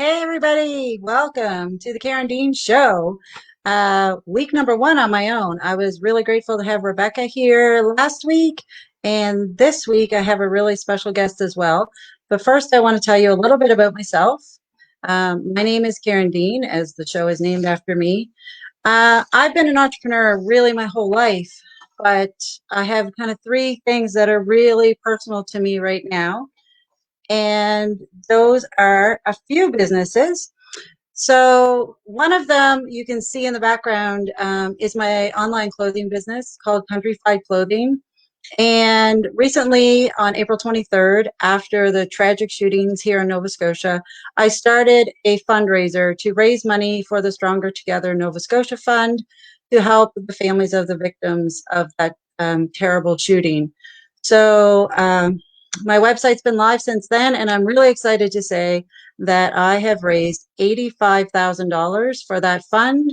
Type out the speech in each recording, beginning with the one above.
Hey, everybody. Welcome to the Karen Dean Show. Week number one on my own. I was really grateful to have Rebecca here last week. And this week, I have a really special guest as well. But first, I want to tell you a little bit about myself. My name is Karen Dean, as the show is named after me. I've been an entrepreneur really my whole life, but I have kind of three things that are really personal to me right now. And those are a few businesses. So one of them you can see in the background is my online clothing business called Countrified Clothing. And recently, on April 23rd, after the tragic shootings here in Nova Scotia, I started a fundraiser to raise money for the Stronger Together Nova Scotia Fund to help the families of the victims of that terrible shooting. So my website's been live since then, and I'm really excited to say that I have raised $85,000 for that fund,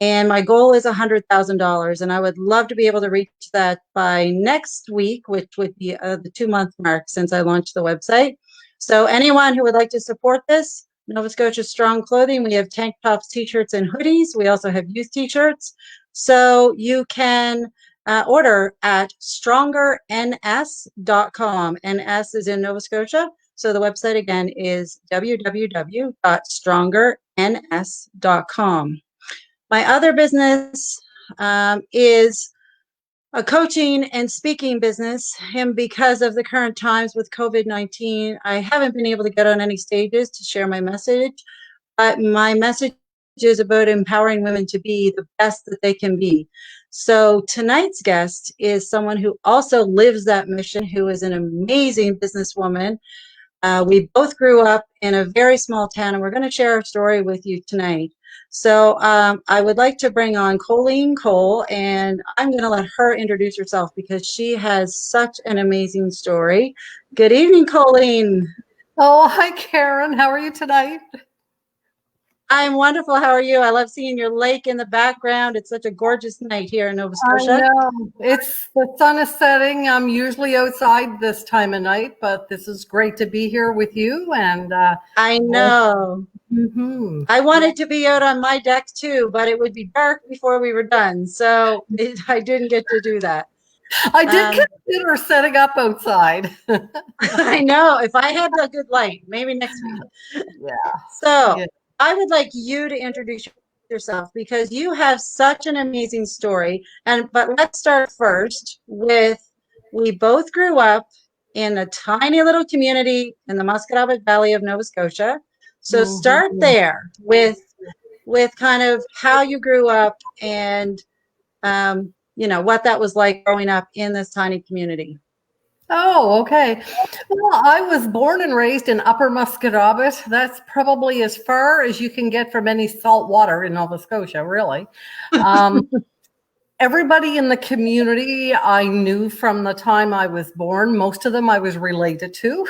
and my goal is $100,000, and I would love to be able to reach that by next week, which would be the 2-month mark since I launched the website. So anyone who would like to support this, Nova Scotia Strong Clothing, we have tank tops, t-shirts, and hoodies. We also have youth t-shirts. So you can order at strongerns.com. NS is in Nova Scotia. So the website again is www.strongerns.com. My other business is a coaching and speaking business. And because of the current times with COVID-19, I haven't been able to get on any stages to share my message. But my message is about empowering women to be the best that they can be. So tonight's guest is someone who also lives that mission, who is an amazing businesswoman. We both grew up in a very small town, and we're going to share a story with you tonight. So I would like to bring on Colleen Cole, and I'm going to let her introduce herself because she has such an amazing story. Good evening, Colleen. Oh, hi, Karen. How are you tonight? I'm wonderful. How are you? I love seeing your lake in the background. It's such a gorgeous night here in Nova Scotia. I know. The sun is setting. I'm usually outside this time of night, but this is great to be here with you. And I know. Mm-hmm. I wanted to be out on my deck too, but it would be dark before we were done. So I didn't get to do that. I did consider setting up outside. I know. If I had a good light, maybe next week. Yeah. So Yeah. I would like you to introduce yourself because you have such an amazing story. But let's start first with we both grew up in a tiny little community in the Musqueam Valley of Nova Scotia. So start there with kind of how you grew up and what that was like growing up in this tiny community. Oh, okay. Well, I was born and raised in Upper Musqueam. That's probably as far as you can get from any salt water in Nova Scotia, really. Everybody in the community I knew from the time I was born. Most of them I was related to.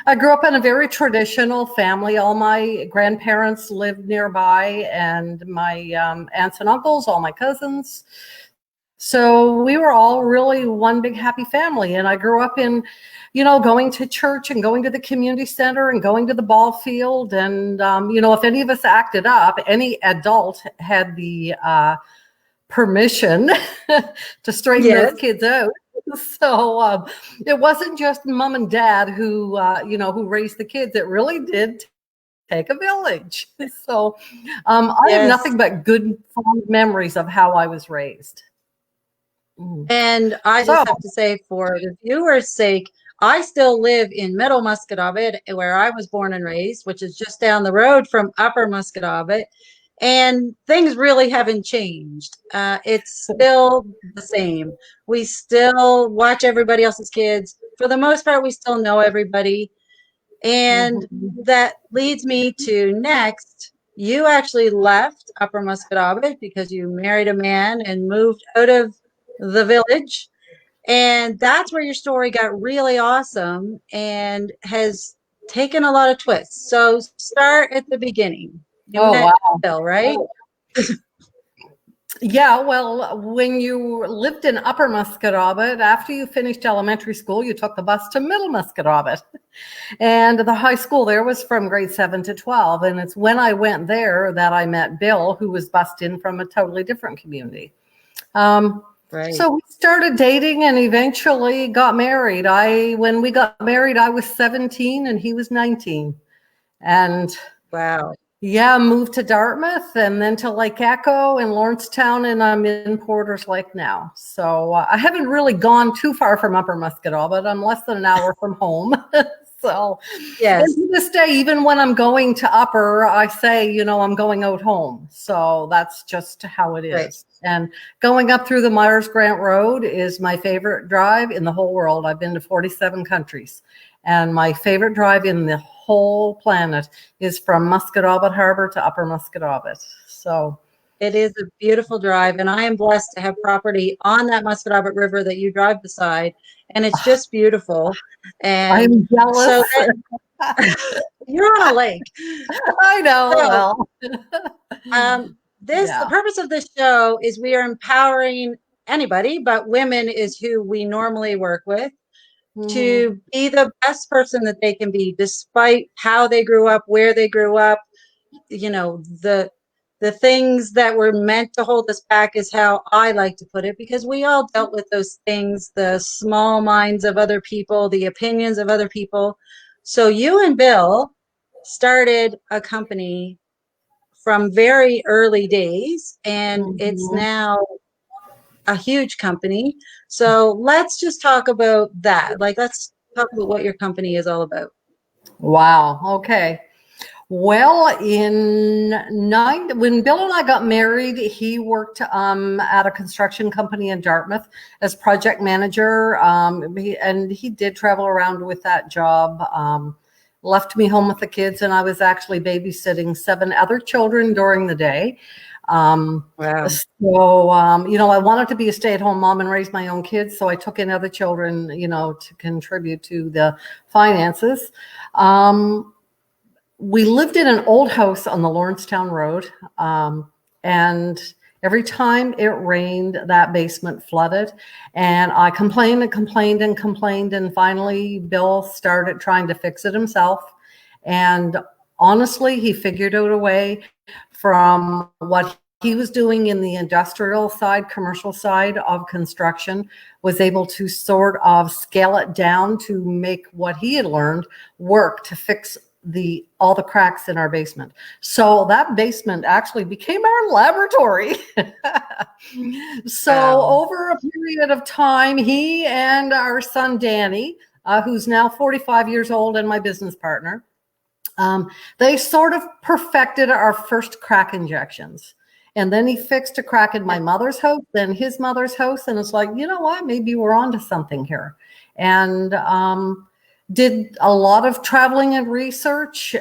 I grew up in a very traditional family. All my grandparents lived nearby, and my aunts and uncles, all my cousins. So we were all really one big happy family. And I grew up in, going to church and going to the community center and going to the ball field. And, if any of us acted up, any adult had the permission to straighten those kids out. So it wasn't just mom and dad who raised the kids. It really did take a village. So I have nothing but good fond memories of how I was raised. And I just have to say, for the viewers' sake, I still live in Middle Musqueam, where I was born and raised, which is just down the road from Upper Musqueam. And things really haven't changed. It's still the same. We still watch everybody else's kids. For the most part, we still know everybody. And that leads me to next. You actually left Upper Musqueam because you married a man and moved out of the village. And that's where your story got really awesome and has taken a lot of twists. So start at the beginning. You met Bill, right? Yeah, well, when you lived in Upper Musquodoboit, after you finished elementary school, you took the bus to Middle Musquodoboit. And the high school there was from grade 7 to 12. And it's when I went there that I met Bill, who was bused in from a totally different community. Um, Right. so we started dating and eventually got married. When we got married, I was 17 and he was 19. And Wow. yeah, moved to Dartmouth and then to Lake Echo and Lawrencetown, and I'm in Porter's Lake now. So I haven't really gone too far from Upper Muscatine, but I'm less than an hour from home. So, and Yes. to this day, even when I'm going to Upper, I say, I'm going out home. So that's just how it Right. is. And going up through the Myers Grant Road is my favorite drive in the whole world. I've been to 47 countries. And my favorite drive in the whole planet is from Musquodoboit Harbor to Upper Musquodoboit. So It is a beautiful drive, and I am blessed to have property on that Musquodoboit River that you drive beside, and it's just beautiful. And I'm jealous. so you're on a lake. I know. So Well, the yeah. purpose of this show is we are empowering anybody, but women is who we normally work with, Mhm. to be the best person that they can be, despite how they grew up, where they grew up. The things that were meant to hold us back is how I like to put it, because we all dealt with those things, the small minds of other people, the opinions of other people. So you and Bill started a company from very early days, and it's Mhm. now a huge company. So let's just talk about that. Like, let's talk about what your company is all about. Wow. Okay. Well, when Bill and I got married, he worked at a construction company in Dartmouth as project manager, and he did travel around with that job. Left me home with the kids, and I was actually babysitting 7 other children during the day. Wow. I wanted to be a stay-at-home mom and raise my own kids, so I took in other children, to contribute to the finances. We lived in an old house on the Lawrencetown Road, and every time it rained, that basement flooded. And I complained and complained and complained, and finally Bill started trying to fix it himself. And honestly, he figured out a way from what he was doing in the industrial side, commercial side of construction, was able to sort of scale it down to make what he had learned work to fix all the cracks in our basement. So that basement actually became our laboratory. So Wow. over a period of time, he and our son Danny, who's now 45 years old and my business partner, they sort of perfected our first crack injections. And then he fixed a crack in my mother's house, then his mother's house. And it's like, you know what, maybe we're onto something here. And did a lot of traveling and research,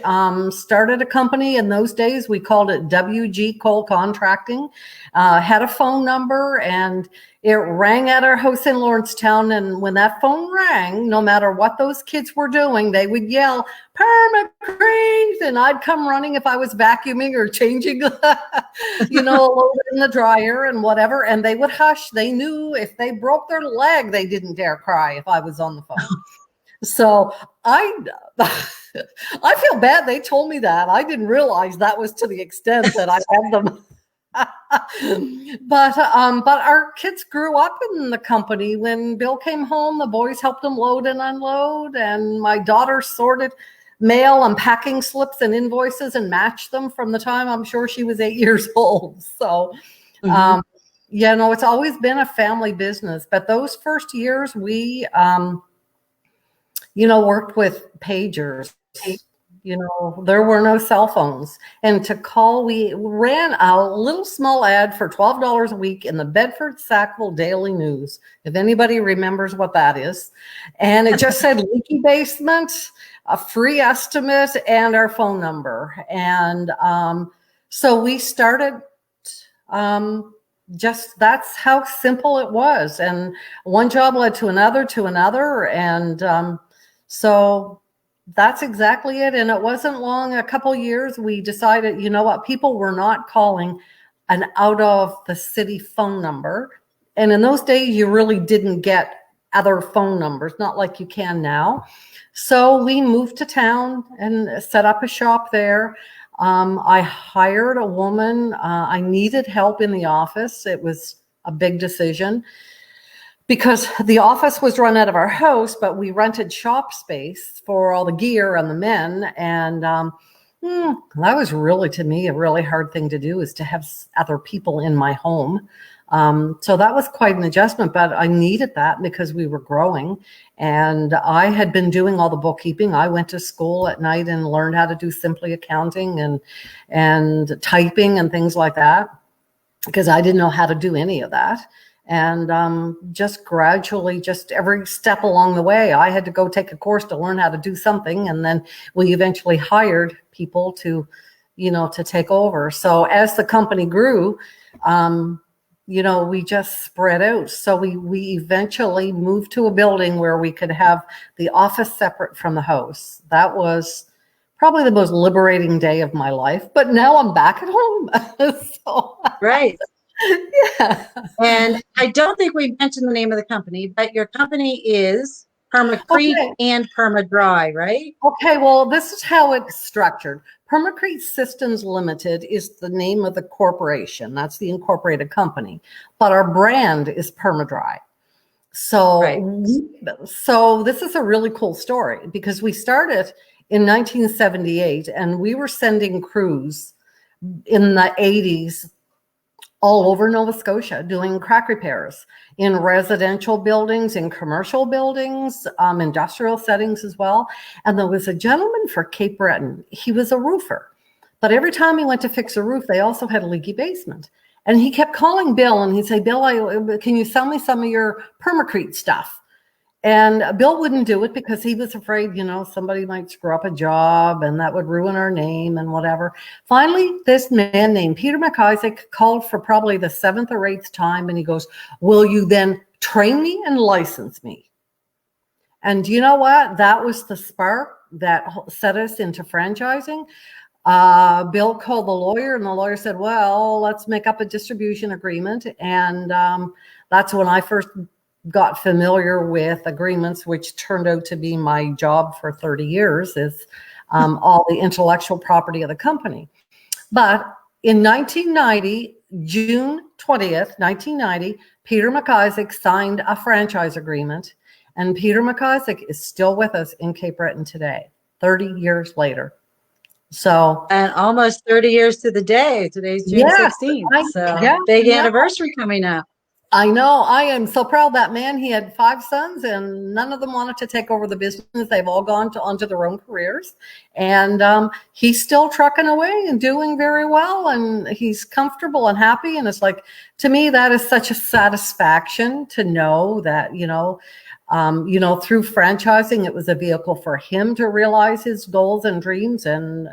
started a company. In those days, we called it WG Cole Contracting, had a phone number, and it rang at our house in Lawrencetown. And when that phone rang, no matter what those kids were doing, they would yell, "Permacrete," and I'd come running if I was vacuuming or changing, a load in the dryer and whatever. And they would hush. They knew if they broke their leg, they didn't dare cry if I was on the phone. So I feel bad they told me that. I didn't realize that was to the extent that I had them. But our kids grew up in the company. When Bill came home, the boys helped him load and unload, and my daughter sorted mail and packing slips and invoices and matched them from the time I'm sure she was 8 years old. So Mhm. it's always been a family business. But those first years we worked with pagers. There were no cell phones. And to call, we ran a little small ad for $12 a week in the Bedford Sackville Daily News, if anybody remembers what that is. And it just said leaky basement, a free estimate, and our phone number. And so we started, that's how simple it was. And one job led to another. And so that's exactly it. And it wasn't long, a couple years, we decided, you know what, people were not calling an out of the city phone number. And in those days, you really didn't get other phone numbers, not like you can now. So we moved to town and set up a shop there. I hired a woman. I needed help in the office. It was a big decision because the office was run out of our house, but we rented shop space for all the gear and the men. And that was really, to me, a really hard thing to do, is to have other people in my home. So that was quite an adjustment, but I needed that because we were growing, and I had been doing all the bookkeeping. I went to school at night and learned how to do simply accounting and typing and things like that, because I didn't know how to do any of that. And just gradually, just every step along the way, I had to go take a course to learn how to do something. And then we eventually hired people to take over. So as the company grew, we just spread out. So we eventually moved to a building where we could have the office separate from the house. That was probably the most liberating day of my life. But now I'm back at home. So, Right. yeah. And I don't think we've mentioned the name of the company, but your company is Permacrete and Permadry, right? Okay, well, this is how it's structured. Permacrete Systems Limited is the name of the corporation. That's the incorporated company. But our brand is Permadry. So, So this is a really cool story, because we started in 1978 and we were sending crews in the 80s all over Nova Scotia doing crack repairs in residential buildings, in commercial buildings, industrial settings as well. And there was a gentleman for Cape Breton. He was a roofer, but every time he went to fix a roof, they also had a leaky basement. And he kept calling Bill, and he'd say, Bill, can you sell me some of your Permacrete stuff? And Bill wouldn't do it because he was afraid, somebody might screw up a job and that would ruin our name and whatever. Finally, this man named Peter McIsaac called for probably the 7th or 8th time, and he goes, will you then train me and license me? And you know what? That was the spark that set us into franchising. Bill called the lawyer, and the lawyer said, well, let's make up a distribution agreement. And that's when I first got familiar with agreements, which turned out to be my job for 30 years, is all the intellectual property of the company. But in 1990, June 20th, 1990, Peter McIsaac signed a franchise agreement, and Peter McIsaac is still with us in Cape Breton today, 30 years later. So, and almost 30 years to the day. Today's June 16th. So big anniversary coming up. I know. I am so proud of that man. He had 5 sons, and none of them wanted to take over the business. They've all gone onto their own careers, and he's still trucking away and doing very well, and he's comfortable and happy. And it's like, to me, that is such a satisfaction to know that, through franchising, it was a vehicle for him to realize his goals and dreams. And,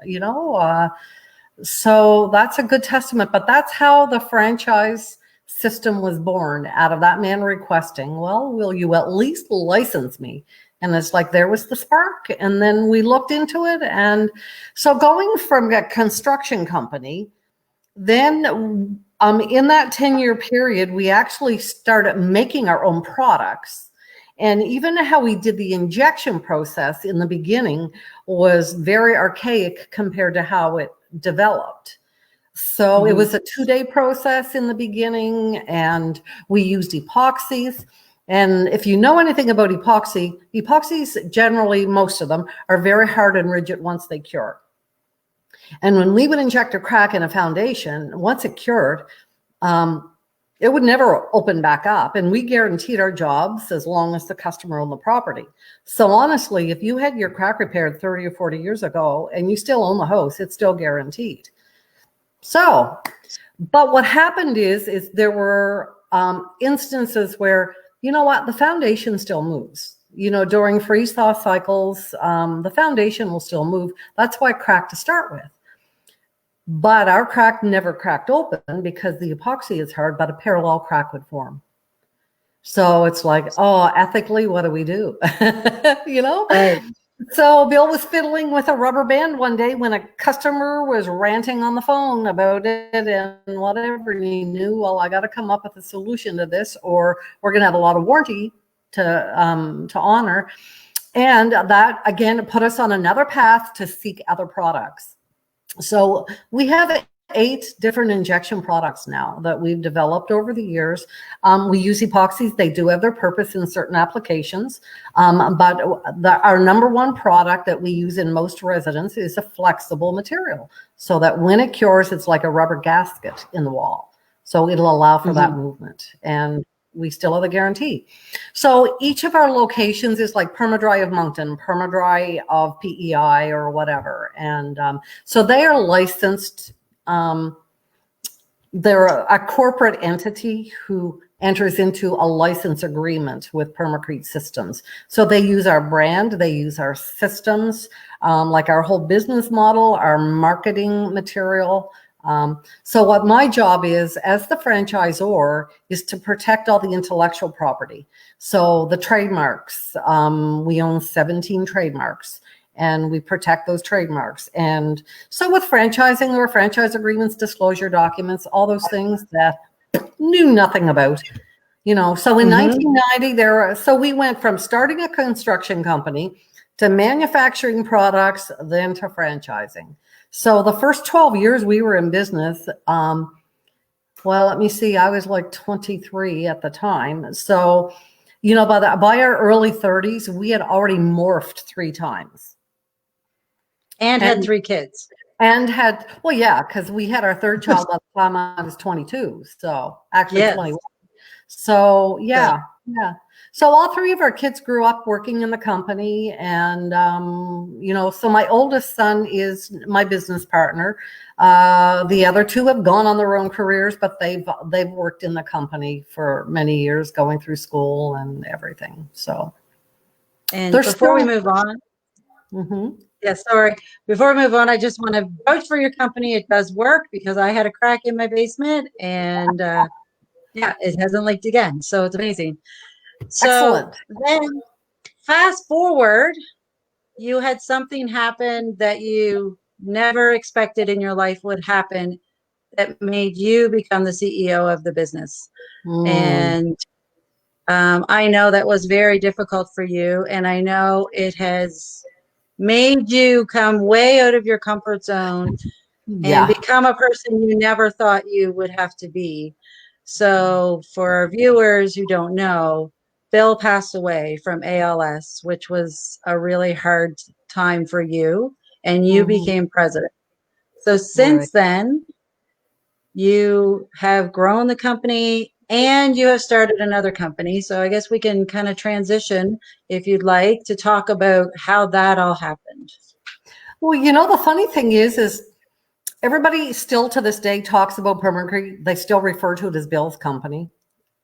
so that's a good testament. But that's how the franchise system was born, out of that man requesting, well, will you at least license me? And it's like, there was the spark. And then we looked into it. And so going from a construction company, then in that 10-year period, we actually started making our own products. And even how we did the injection process in the beginning was very archaic compared to how it developed. So it was a 2-day process in the beginning, and we used epoxies. And if you know anything about epoxies generally, most of them are very hard and rigid once they cure. And when we would inject a crack in a foundation, once it cured, it would never open back up. And we guaranteed our jobs as long as the customer owned the property. So honestly, if you had your crack repaired 30 or 40 years ago and you still own the house, it's still guaranteed. So, but what happened is there were instances where, the foundation still moves. During freeze-thaw cycles, the foundation will still move. That's why crack to start with. But our crack never cracked open because the epoxy is hard, but a parallel crack would form. So it's like, ethically, what do we do? Right. So Bill was fiddling with a rubber band one day when a customer was ranting on the phone about it and whatever. And he knew, well, I got to come up with a solution to this, or we're going to have a lot of warranty to honor. And that again put us on another path to seek other products. So we have 8 different injection products now that we've developed over the years. We use epoxies. They do have their purpose in certain applications. But our number one product that we use in most residents is a flexible material, so that when it cures, it's like a rubber gasket in the wall. So it'll allow for that movement. And we still have the guarantee. So each of our locations is like Permadry of Moncton, Permadry of PEI, or whatever. And so they are licensed. They're a corporate entity who enters into a license agreement with Permacrete Systems. So they use our brand, they use our systems, like our whole business model, our marketing material. So what my job is as the franchisor is to protect all the intellectual property. So the trademarks, we own 17 trademarks, and we protect those trademarks. And so with franchising, there are franchise agreements, disclosure documents, all those things that knew nothing about. So in 1990, so we went from starting a construction company to manufacturing products, then to franchising. So the first 12 years we were in business, well, let me see, I was like 23 at the time. So, by our early 30s, we had already morphed 3 times. And had 3 kids. And well, yeah, because we had our 3rd child by the time I was 22. So actually 21. So yeah. So all 3 of our kids grew up working in the company. And, so my oldest son is my business partner. The other 2 have gone on their own careers, but they've worked in the company for many years, going through school and everything. So. And before we move on. Yeah, sorry. Before we move on, I just want to vouch for your company. It does work, because I had a crack in my basement, and it hasn't leaked again. So it's amazing. So excellent. Then fast forward, you had something happen that you never expected in your life would happen, that made you become the CEO of the business. And I know that was very difficult for you, and I know it has made you come way out of your comfort zone and become a person you never thought you would have to be. So for our viewers who don't know, Bill passed away from ALS, which was a really hard time for you, and you became president. So since then, you have grown the company and you have started another company. So I guess we can kind of transition, if you'd like, to talk about how that all happened. Well, the funny thing is everybody still to this day talks about Permacrete. They still refer to it as Bill's company.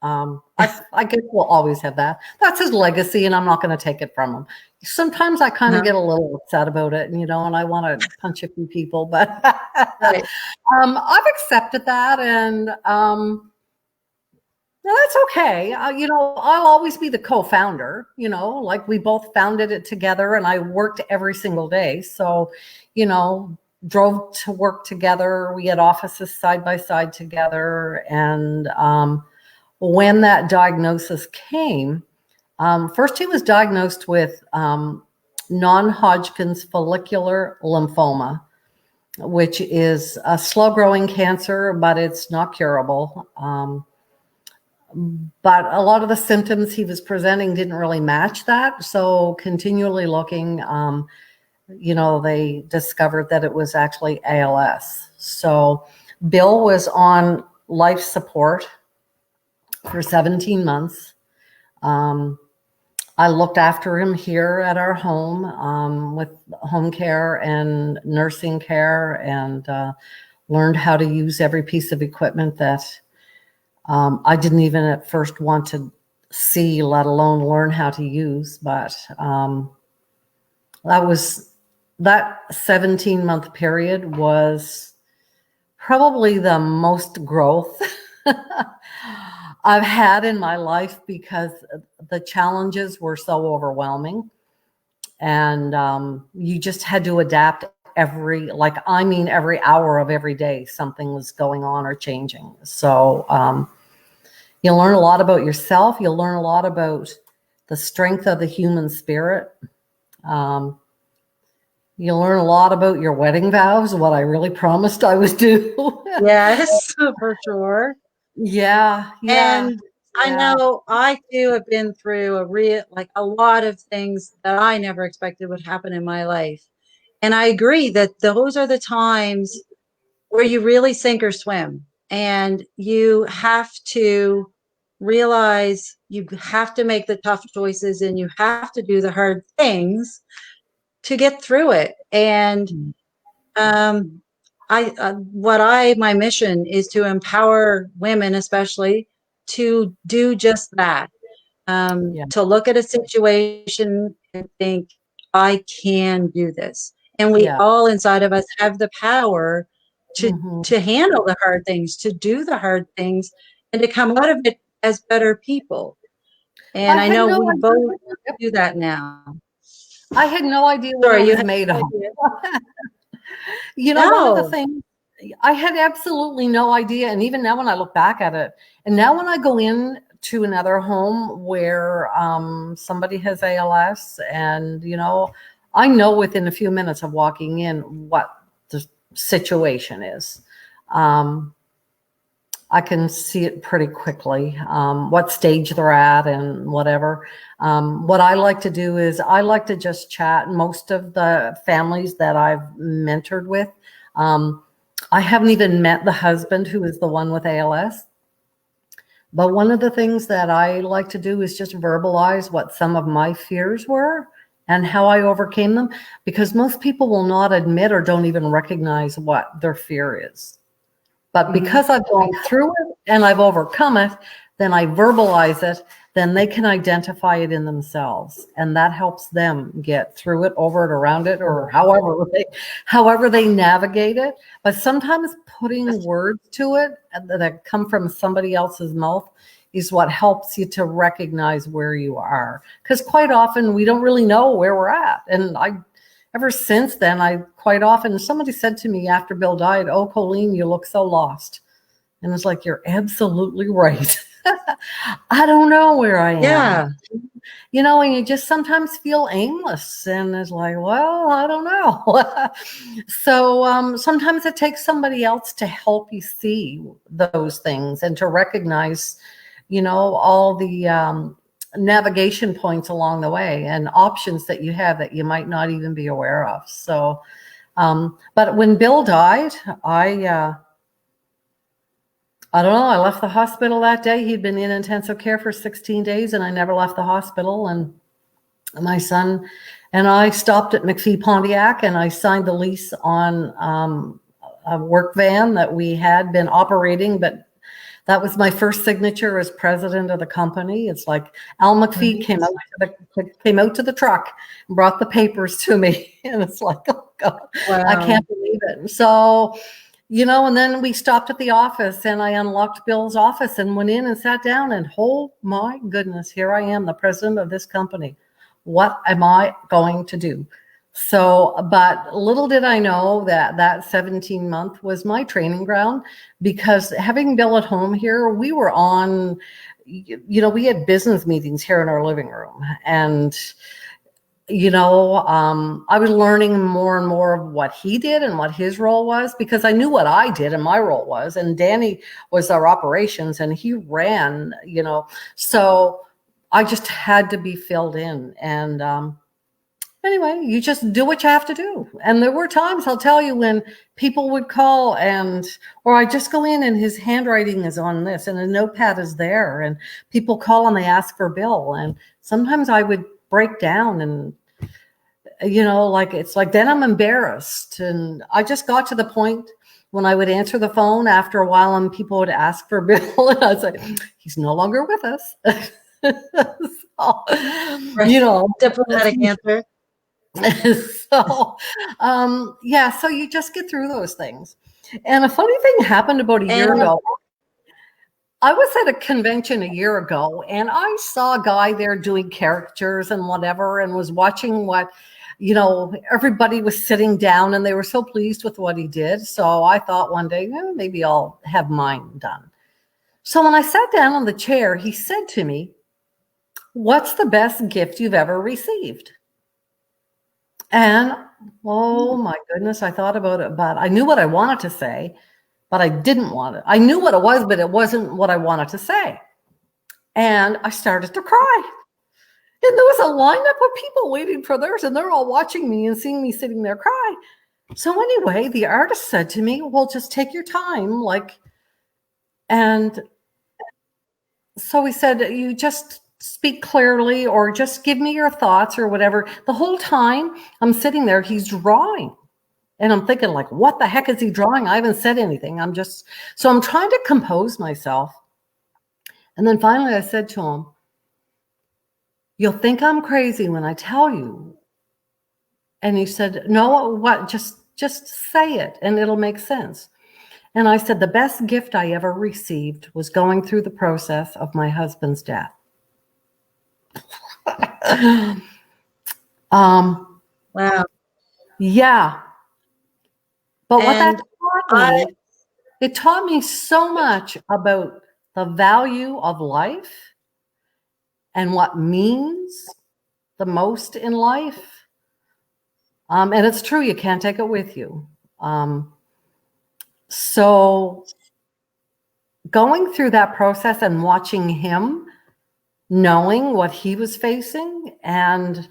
I guess we'll always have that. That's his legacy, and I'm not going to take it from him. Sometimes I kind of get a little upset about it, and I want to punch a few people, but I've accepted that, and that's okay. I'll always be the co-founder. Like we both founded it together, and I worked every single day. So, drove to work together. We had offices side by side together, and when that diagnosis came, first he was diagnosed with non-Hodgkin's follicular lymphoma, which is a slow-growing cancer, but it's not curable. But a lot of the symptoms he was presenting didn't really match that. So continually looking, they discovered that it was actually ALS. So Bill was on life support for 17 months. I looked after him here at our home with home care and nursing care, and learned how to use every piece of equipment that I didn't even at first want to see, let alone learn how to use. But that 17-month period was probably the most growth I've had in my life, because the challenges were so overwhelming. and you just had to adapt every hour of every day something was going on or changing. So you learn a lot about yourself. You learn a lot about the strength of the human spirit. You learn a lot about your wedding vows, what I really promised I would do. Yes, for sure. Yeah. And I know I too have been through a lot of things that I never expected would happen in my life. And I agree that those are the times where you really sink or swim, and you have to realize you have to make the tough choices and you have to do the hard things to get through it. And um, my mission is to empower women, especially, to do just that. Yeah. To look at a situation and think, I can do this. And we Yeah. all inside of us have the power to Mhm. to handle the hard things, to do the hard things, and to come out of it as better people. I And I had know no we both idea. Yep. do that now. I had no idea what I Sorry, you was had made no of. idea? One of the No. things I had absolutely no idea. And even now when I look back at it, and now when I go in to another home where somebody has ALS, and, I know within a few minutes of walking in what the situation is. I can see it pretty quickly, what stage they're at and whatever. What I like to do is I like to just chat. Most of the families that I've mentored with, I haven't even met the husband who is the one with ALS. But one of the things that I like to do is just verbalize what some of my fears were and how I overcame them, because most people will not admit or don't even recognize what their fear is. But because I've gone through it and I've overcome it, then I verbalize it, then they can identify it in themselves. And that helps them get through it, over it, around it, or however they navigate it. But sometimes putting words to it that come from somebody else's mouth is what helps you to recognize where you are. Because quite often we don't really know where we're at. And ever since then, I quite often, somebody said to me after Bill died, "Oh, Colleen, you look so lost." And it's like, you're absolutely right. I don't know where I am. Yeah. And you just sometimes feel aimless, and it's like, well, I don't know. So sometimes it takes somebody else to help you see those things and to recognize, all the navigation points along the way and options that you have that you might not even be aware of. So, but when Bill died, I don't know, I left the hospital that day. He'd been in intensive care for 16 days and I never left the hospital. And my son and I stopped at McPhee Pontiac and I signed the lease on a work van that we had been operating, but that was my first signature as president of the company. It's like Al McPhee came out to the truck and brought the papers to me. And it's like, oh God, Wow. I can't believe it. So, and then we stopped at the office and I unlocked Bill's office and went in and sat down and, oh my goodness, here I am, the president of this company. What am I going to do? So, but little did I know that 17-month was my training ground, because having Bill at home here, we were on, we had business meetings here in our living room, and, I was learning more and more of what he did and what his role was, because I knew what I did and my role was, and Danny was our operations and he ran, so I just had to be filled in. And, anyway, you just do what you have to do. And there were times, I'll tell you, when people would call or I just go in and his handwriting is on this and a notepad is there, and people call and they ask for Bill. And sometimes I would break down and, it's like, then I'm embarrassed. And I just got to the point when I would answer the phone after a while and people would ask for Bill and I was like, he's no longer with us. So, Right. Diplomatic answer. So so you just get through those things. And a funny thing happened about a year ago. I was at a convention a year ago, and I saw a guy there doing caricatures and whatever, and was watching what, everybody was sitting down and they were so pleased with what he did. So I thought one day, maybe I'll have mine done. So when I sat down on the chair, he said to me, "What's the best gift you've ever received?" And oh my goodness, I thought about it, but I knew what I wanted to say, but I didn't want it. I knew what it was, but it wasn't what I wanted to say. And I started to cry. And there was a lineup of people waiting for theirs, and they're all watching me and seeing me sitting there cry. So anyway, the artist said to me, "Well, just take your time." And so he said, "You just speak clearly, or just give me your thoughts or whatever." The whole time I'm sitting there, he's drawing. And I'm thinking, like, what the heck is he drawing? I haven't said anything. So I'm trying to compose myself. And then finally I said to him, "You'll think I'm crazy when I tell you." And he said, "No, what? Just say it and it'll make sense." And I said, "The best gift I ever received was going through the process of my husband's death." Wow. Yeah. But what that And taught me, it taught me so much about the value of life and what means the most in life. And it's true, you can't take it with you. So going through that process and watching him, knowing what he was facing, and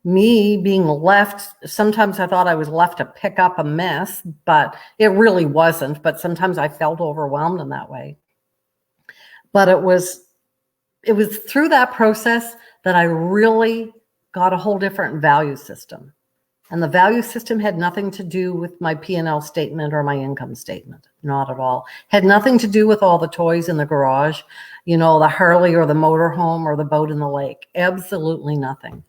me being left, sometimes I thought I was left to pick up a mess, but it really wasn't. But sometimes I felt overwhelmed in that way. But it was through that process that I really got a whole different value system. And the value system had nothing to do with my P&L statement or my income statement. Not at all. Had nothing to do with all the toys in the garage, the Harley or the motorhome or the boat in the lake. Absolutely nothing.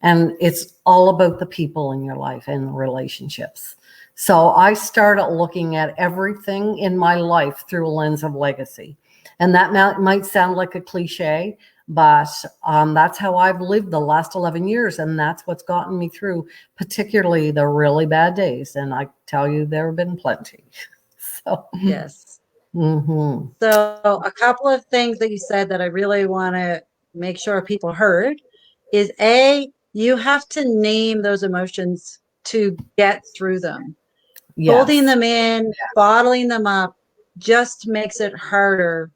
And it's all about the people in your life and the relationships. So I started looking at everything in my life through a lens of legacy. And that might sound like a cliche, but that's how I've lived the last 11 years. And that's what's gotten me through, particularly the really bad days. And I tell you, there have been plenty. So, yes. mm-hmm. So a couple of things that you said that I really want to make sure people heard is you have to name those emotions to get through them. Yes. Holding them in, bottling them up just makes it harder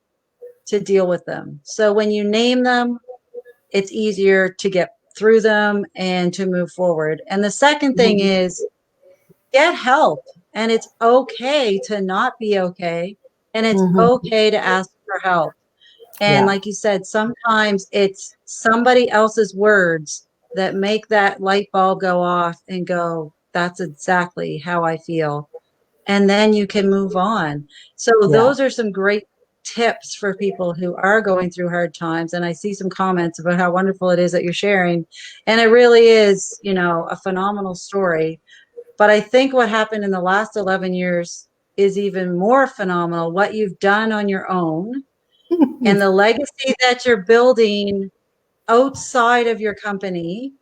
to deal with them. So when you name them, it's easier to get through them and to move forward. And the second thing is get help. And it's okay to not be okay. And it's okay to ask for help. And like you said, sometimes it's somebody else's words that make that light bulb go off and go, "That's exactly how I feel." And then you can move on. So those are some great tips for people who are going through hard times. And I see some comments about how wonderful it is that you're sharing. And it really is, a phenomenal story. But I think what happened in the last 11 years is even more phenomenal, what you've done on your own and the legacy that you're building outside of your company.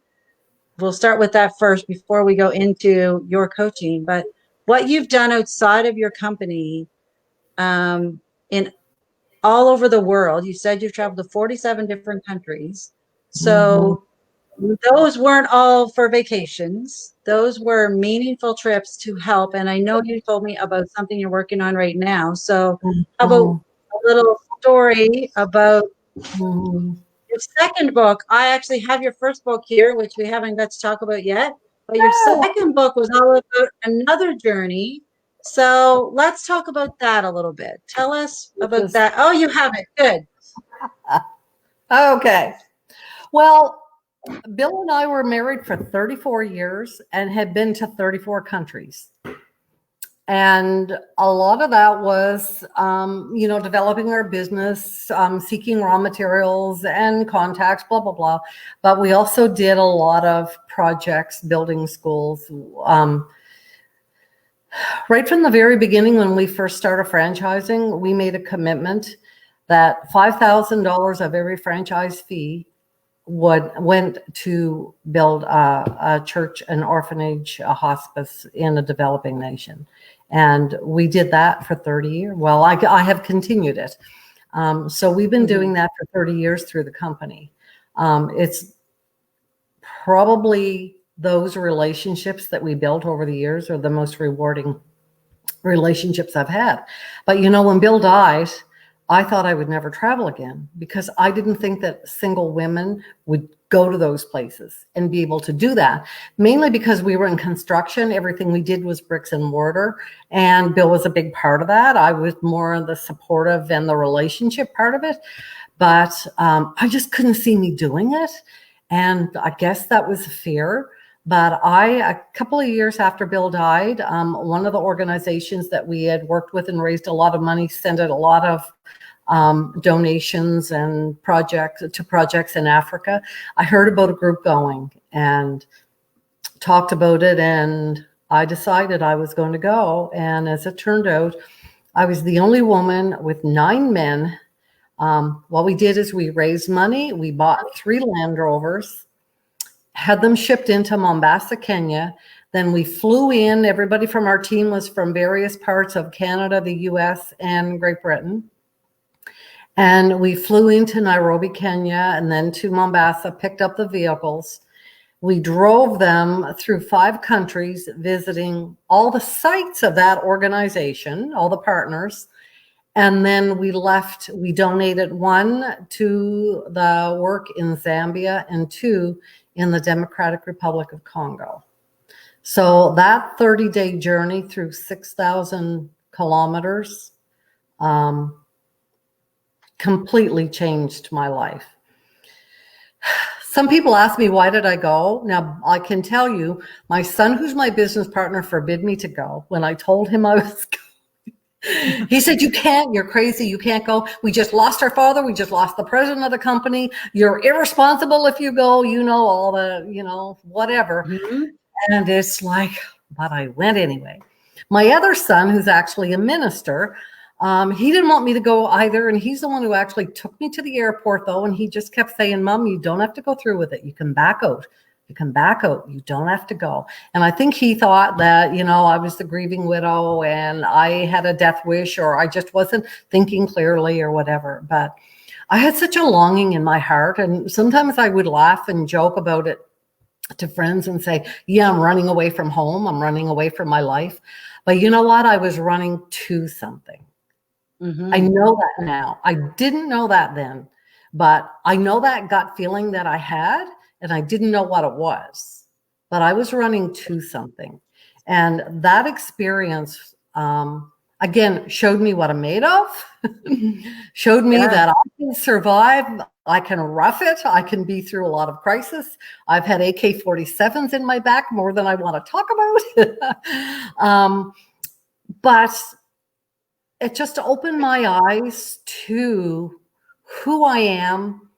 We'll start with that first before we go into your coaching. But what you've done outside of your company in all over the world, you said you've traveled to 47 different countries. So those weren't all for vacations. Those were meaningful trips to help. And I know you told me about something you're working on right now. So how about a little story about your second book? I actually have your first book here, which we haven't got to talk about yet. But your second book was all about another journey. So let's talk about that a little bit. Tell us about that. Oh, you have it. Good. Okay. Well, Bill and I were married for 34 years and had been to 34 countries. And a lot of that was, developing our business, seeking raw materials and contacts, blah, blah, blah. But we also did a lot of projects, building schools. Right from the very beginning, when we first started franchising, we made a commitment that $5,000 of every franchise fee went to build a church, an orphanage, a hospice in a developing nation. And we did that for 30 years. Well, I have continued it. So we've been doing that for 30 years through the company. It's probably those relationships that we built over the years are the most rewarding relationships I've had. But when Bill died, I thought I would never travel again because I didn't think that single women would go to those places and be able to do that. Mainly because we were in construction. Everything we did was bricks and mortar. And Bill was a big part of that. I was more the supportive and the relationship part of it. But I just couldn't see me doing it. And I guess that was a fear. But a couple of years after Bill died, one of the organizations that we had worked with and raised a lot of money, sent out a lot of donations and projects in Africa. I heard about a group going and talked about it, and I decided I was going to go. And as it turned out, I was the only woman with 9 men. What we did is we raised money. We bought 3 Land Rovers, had them shipped into Mombasa, Kenya. Then we flew in. Everybody from our team was from various parts of Canada, the US, and Great Britain. And we flew into Nairobi, Kenya, and then to Mombasa, picked up the vehicles. We drove them through 5 countries, visiting all the sites of that organization, all the partners. And then we left. We donated 1 to the work in Zambia and 2 in the Democratic Republic of Congo. So that 30-day journey through 6,000 kilometers completely changed my life. Some people ask me, why did I go? Now, I can tell you, my son, who's my business partner, forbid me to go. When I told him I was going, he said, you can't, you're crazy, you can't go. We just lost our father, we just lost the president of the company. You're irresponsible if you go, all the, whatever. And it's like, but I went anyway. My other son, who's actually a minister, he didn't want me to go either. And he's the one who actually took me to the airport, though. And he just kept saying, Mom, you don't have to go through with it. You can back out. You can back out. You don't have to go. And I think he thought that, I was the grieving widow and I had a death wish, or I just wasn't thinking clearly or whatever. But I had such a longing in my heart. And sometimes I would laugh and joke about it to friends and say, yeah, I'm running away from home. I'm running away from my life. But you know what? I was running to something. I know that now. I didn't know that then, but I know that gut feeling that I had, and I didn't know what it was, but I was running to something. And that experience, again, showed me what I'm made of, showed me that I can survive. I can rough it. I can be through a lot of crisis. I've had AK-47s in my back, more than I want to talk about. But it just opened my eyes to who I am.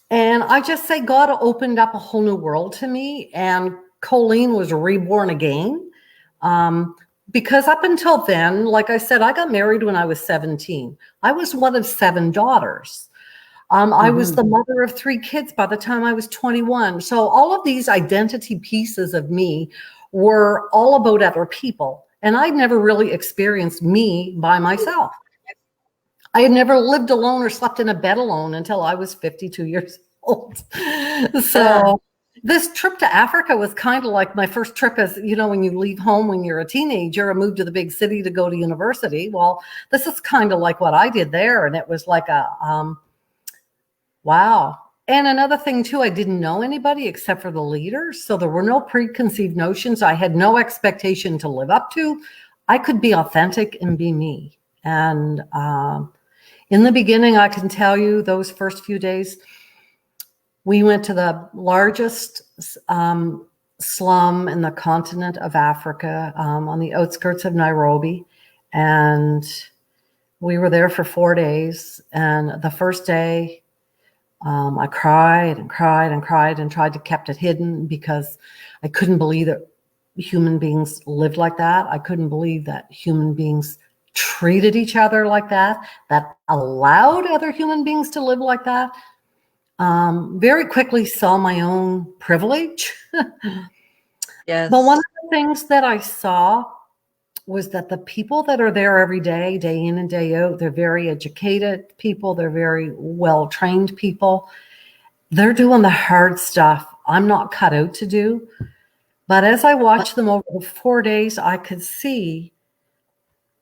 And I just say God opened up a whole new world to me. And Colleen was reborn again. Because up until then, like I said, I got married when I was 17. I was one of 7 daughters. I was the mother of 3 kids by the time I was 21. So all of these identity pieces of me were all about other people. And I'd never really experienced me by myself. I had never lived alone or slept in a bed alone until I was 52 years old. So this trip to Africa was kind of like my first trip as, when you leave home when you're a teenager and move to the big city to go to university. Well, this is kind of like what I did there. And it was like wow. And another thing too, I didn't know anybody except for the leaders. So there were no preconceived notions. I had no expectation to live up to. I could be authentic and be me. And in the beginning, I can tell you those first few days, we went to the largest slum in the continent of Africa, on the outskirts of Nairobi. And we were there for 4 days. And the first day, I cried and cried and cried and tried to keep it hidden because I couldn't believe that human beings lived like that. I couldn't believe that human beings treated each other like that allowed other human beings to live like that, very quickly saw my own privilege. Yes. But one of the things that I saw was that the people that are there every day, day in and day out, they're very educated people, they're very well-trained people. They're doing the hard stuff I'm not cut out to do. But as I watched them over the 4 days, I could see,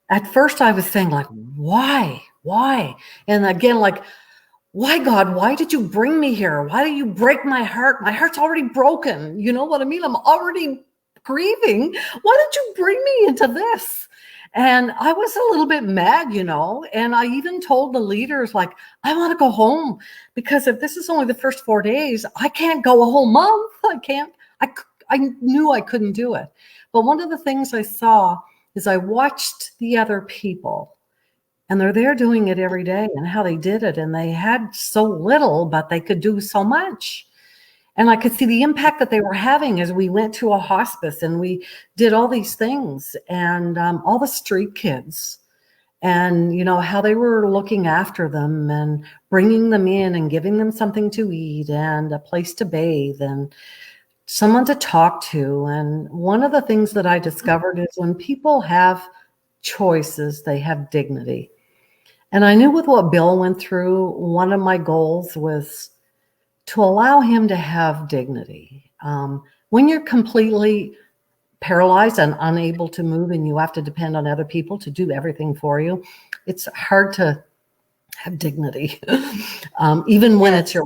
at first I was saying, like, why? And again, like, why, God, why did you bring me here? Why did you break my heart? My heart's already broken. You know what I mean? I'm already grieving. Why did you bring me into this? And I was a little bit mad, and I even told the leaders, like, I want to go home, because if this is only the first 4 days, I can't go a whole month. I knew I couldn't do it. But one of the things I saw is I watched the other people, and they're there doing it every day, and how they did it. And they had so little, but they could do so much. And I could see the impact that they were having as we went to a hospice and we did all these things, and all the street kids, and, how they were looking after them and bringing them in and giving them something to eat and a place to bathe and someone to talk to. And one of the things that I discovered is when people have choices, they have dignity. And I knew with what Bill went through, one of my goals was to allow him to have dignity. When you're completely paralyzed and unable to move and you have to depend on other people to do everything for you, it's hard to have dignity, even when it's your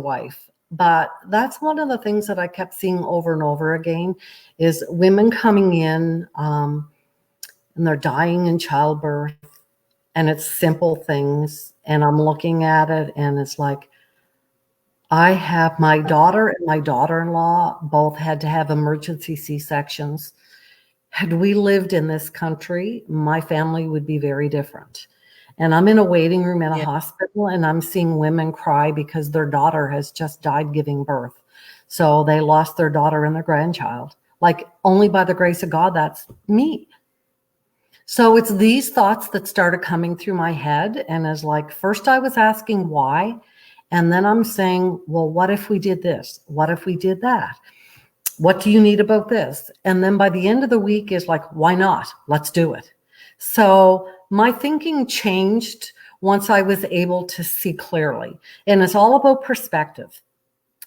wife. But that's one of the things that I kept seeing over and over again, is women coming in and they're dying in childbirth, and it's simple things. And I'm looking at it and it's like, I have my daughter and my daughter-in-law both had to have emergency C-sections. Had we lived in this country, my family would be very different. And I'm in a waiting room in a hospital, and I'm seeing women cry because their daughter has just died giving birth. So they lost their daughter and their grandchild. Like, only by the grace of God, that's me. So it's these thoughts that started coming through my head. And as like, first I was asking why. And then I'm saying, well, what if we did this? What if we did that? What do you need about this? And then by the end of the week is like, why not? Let's do it. So my thinking changed once I was able to see clearly. And it's all about perspective.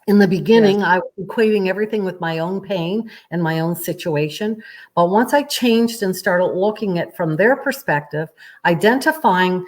In the beginning, I was equating everything with my own pain and my own situation. But once I changed and started looking at from their perspective, identifying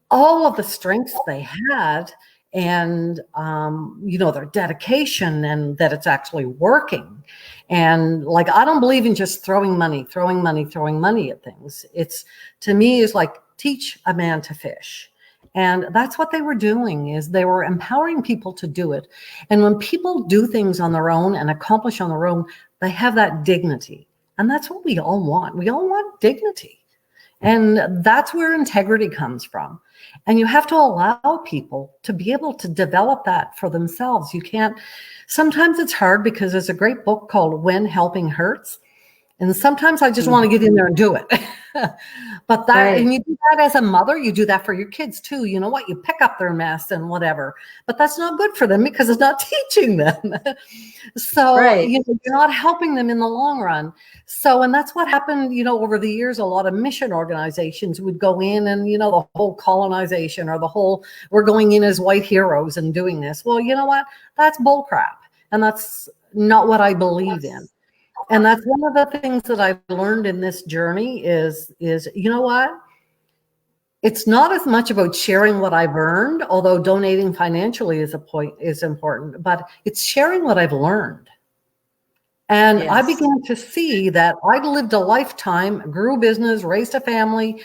all of the strengths they had, and their dedication, and that it's actually working. And like, I don't believe in just throwing money at things. It's, to me, is like, teach a man to fish. And that's what they were doing, is they were empowering people to do it. And when people do things on their own and accomplish on their own, they have that dignity. And that's what we all want. We all want dignity. And that's where integrity comes from. And you have to allow people to be able to develop that for themselves. You can't, sometimes it's hard, because there's a great book called When Helping Hurts. And sometimes I just want to get in there and do it. But that, and you do that as a mother, you do that for your kids too. You know what? You pick up their mess and whatever, but that's not good for them because it's not teaching them. So, you're not helping them in the long run. So, and that's what happened, over the years. A lot of mission organizations would go in and, the whole colonization, or the whole, we're going in as white heroes and doing this. Well, you know what? That's bullcrap. And that's not what I believe in. And that's one of the things that I've learned in this journey is, you know what? It's not as much about sharing what I've earned, although donating financially is important, but it's sharing what I've learned. And I began to see that I'd lived a lifetime, grew a business, raised a family,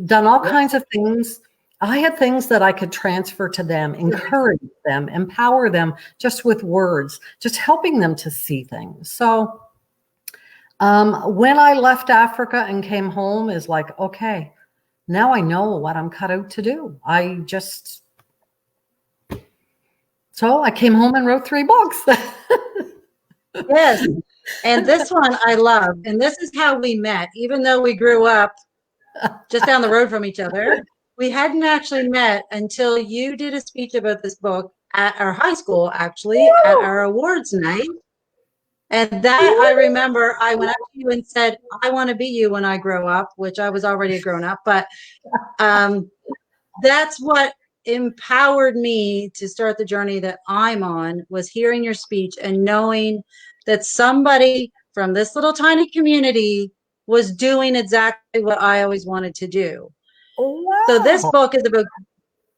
done all kinds of things. I had things that I could transfer to them, encourage them, empower them, just with words, just helping them to see things. So when I left Africa and came home, is like, okay, now I know what I'm cut out to do. So I came home and wrote 3 books. Yes. And this one I love. And this is how we met. Even though we grew up just down the road from each other. We hadn't actually met until you did a speech about this book at our high school, actually, at our awards night. And that I remember I went up to you and said, I want to be you when I grow up, which I was already a grown up, but that's what empowered me to start the journey that I'm on, was hearing your speech and knowing that somebody from this little tiny community was doing exactly what I always wanted to do. So this Wow. book is about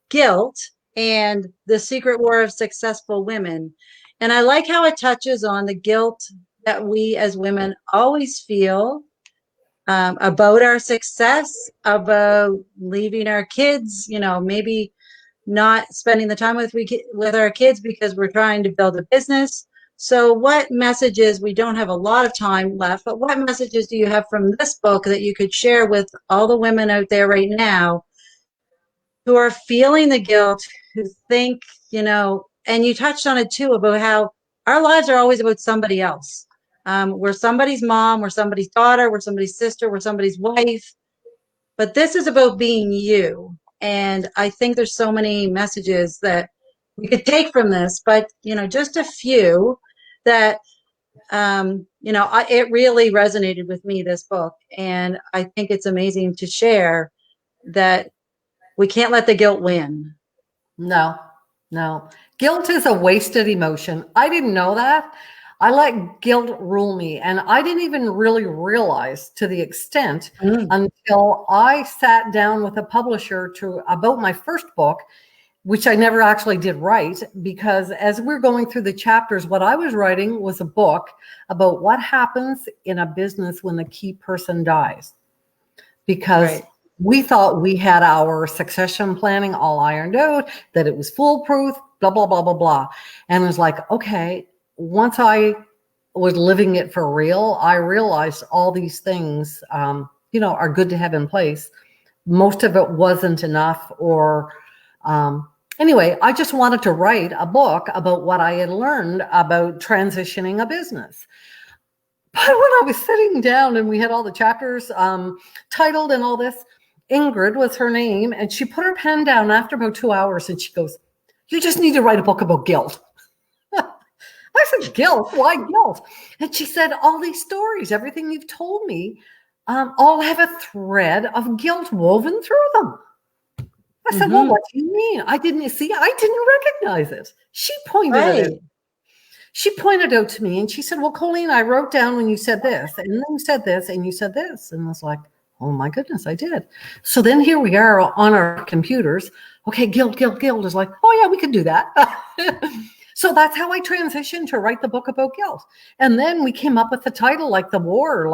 guilt and the secret war of successful women. And I like how it touches on the guilt that we as women always feel about our success, about leaving our kids, maybe not spending the time with our kids because we're trying to build a business. So what messages, we don't have a lot of time left, but what messages do you have from this book that you could share with all the women out there right now who are feeling the guilt, who think, and you touched on it too, about how our lives are always about somebody else. We're somebody's mom, we're somebody's daughter, we're somebody's sister, we're somebody's wife. But this is about being you. And I think there's so many messages that we could take from this, but, just a few that, it really resonated with me, this book. And I think it's amazing to share that we can't let the guilt win. No, no. Guilt is a wasted emotion. I didn't know that. I let guilt rule me. And I didn't even really realize to the extent until I sat down with a publisher about my first book, which I never actually did write, because as we're going through the chapters, what I was writing was a book about what happens in a business when the key person dies. Because we thought we had our succession planning all ironed out, that it was foolproof, blah, blah, blah, blah, blah. And it was like, okay, once I was living it for real, I realized all these things, are good to have in place. Most of it wasn't enough, or anyway, I just wanted to write a book about what I had learned about transitioning a business. But when I was sitting down and we had all the chapters titled and all this, Ingrid was her name, and she put her pen down after about 2 hours and she goes, "You just need to write a book about guilt." I said, "Guilt? Why guilt?" And she said, "All these stories, everything you've told me, all have a thread of guilt woven through them." I said, "Well, what do you mean?" I didn't recognize it. She pointed it out. She pointed out to me and she said, "Well, Colleen, I wrote down when you said this, and then you said this, and you said this." And I was like, oh my goodness, I did. So then here we are on our computers. Okay, guilt is like, oh yeah, we could do that. So that's how I transitioned to write the book about guilt. And then we came up with the title, like the war,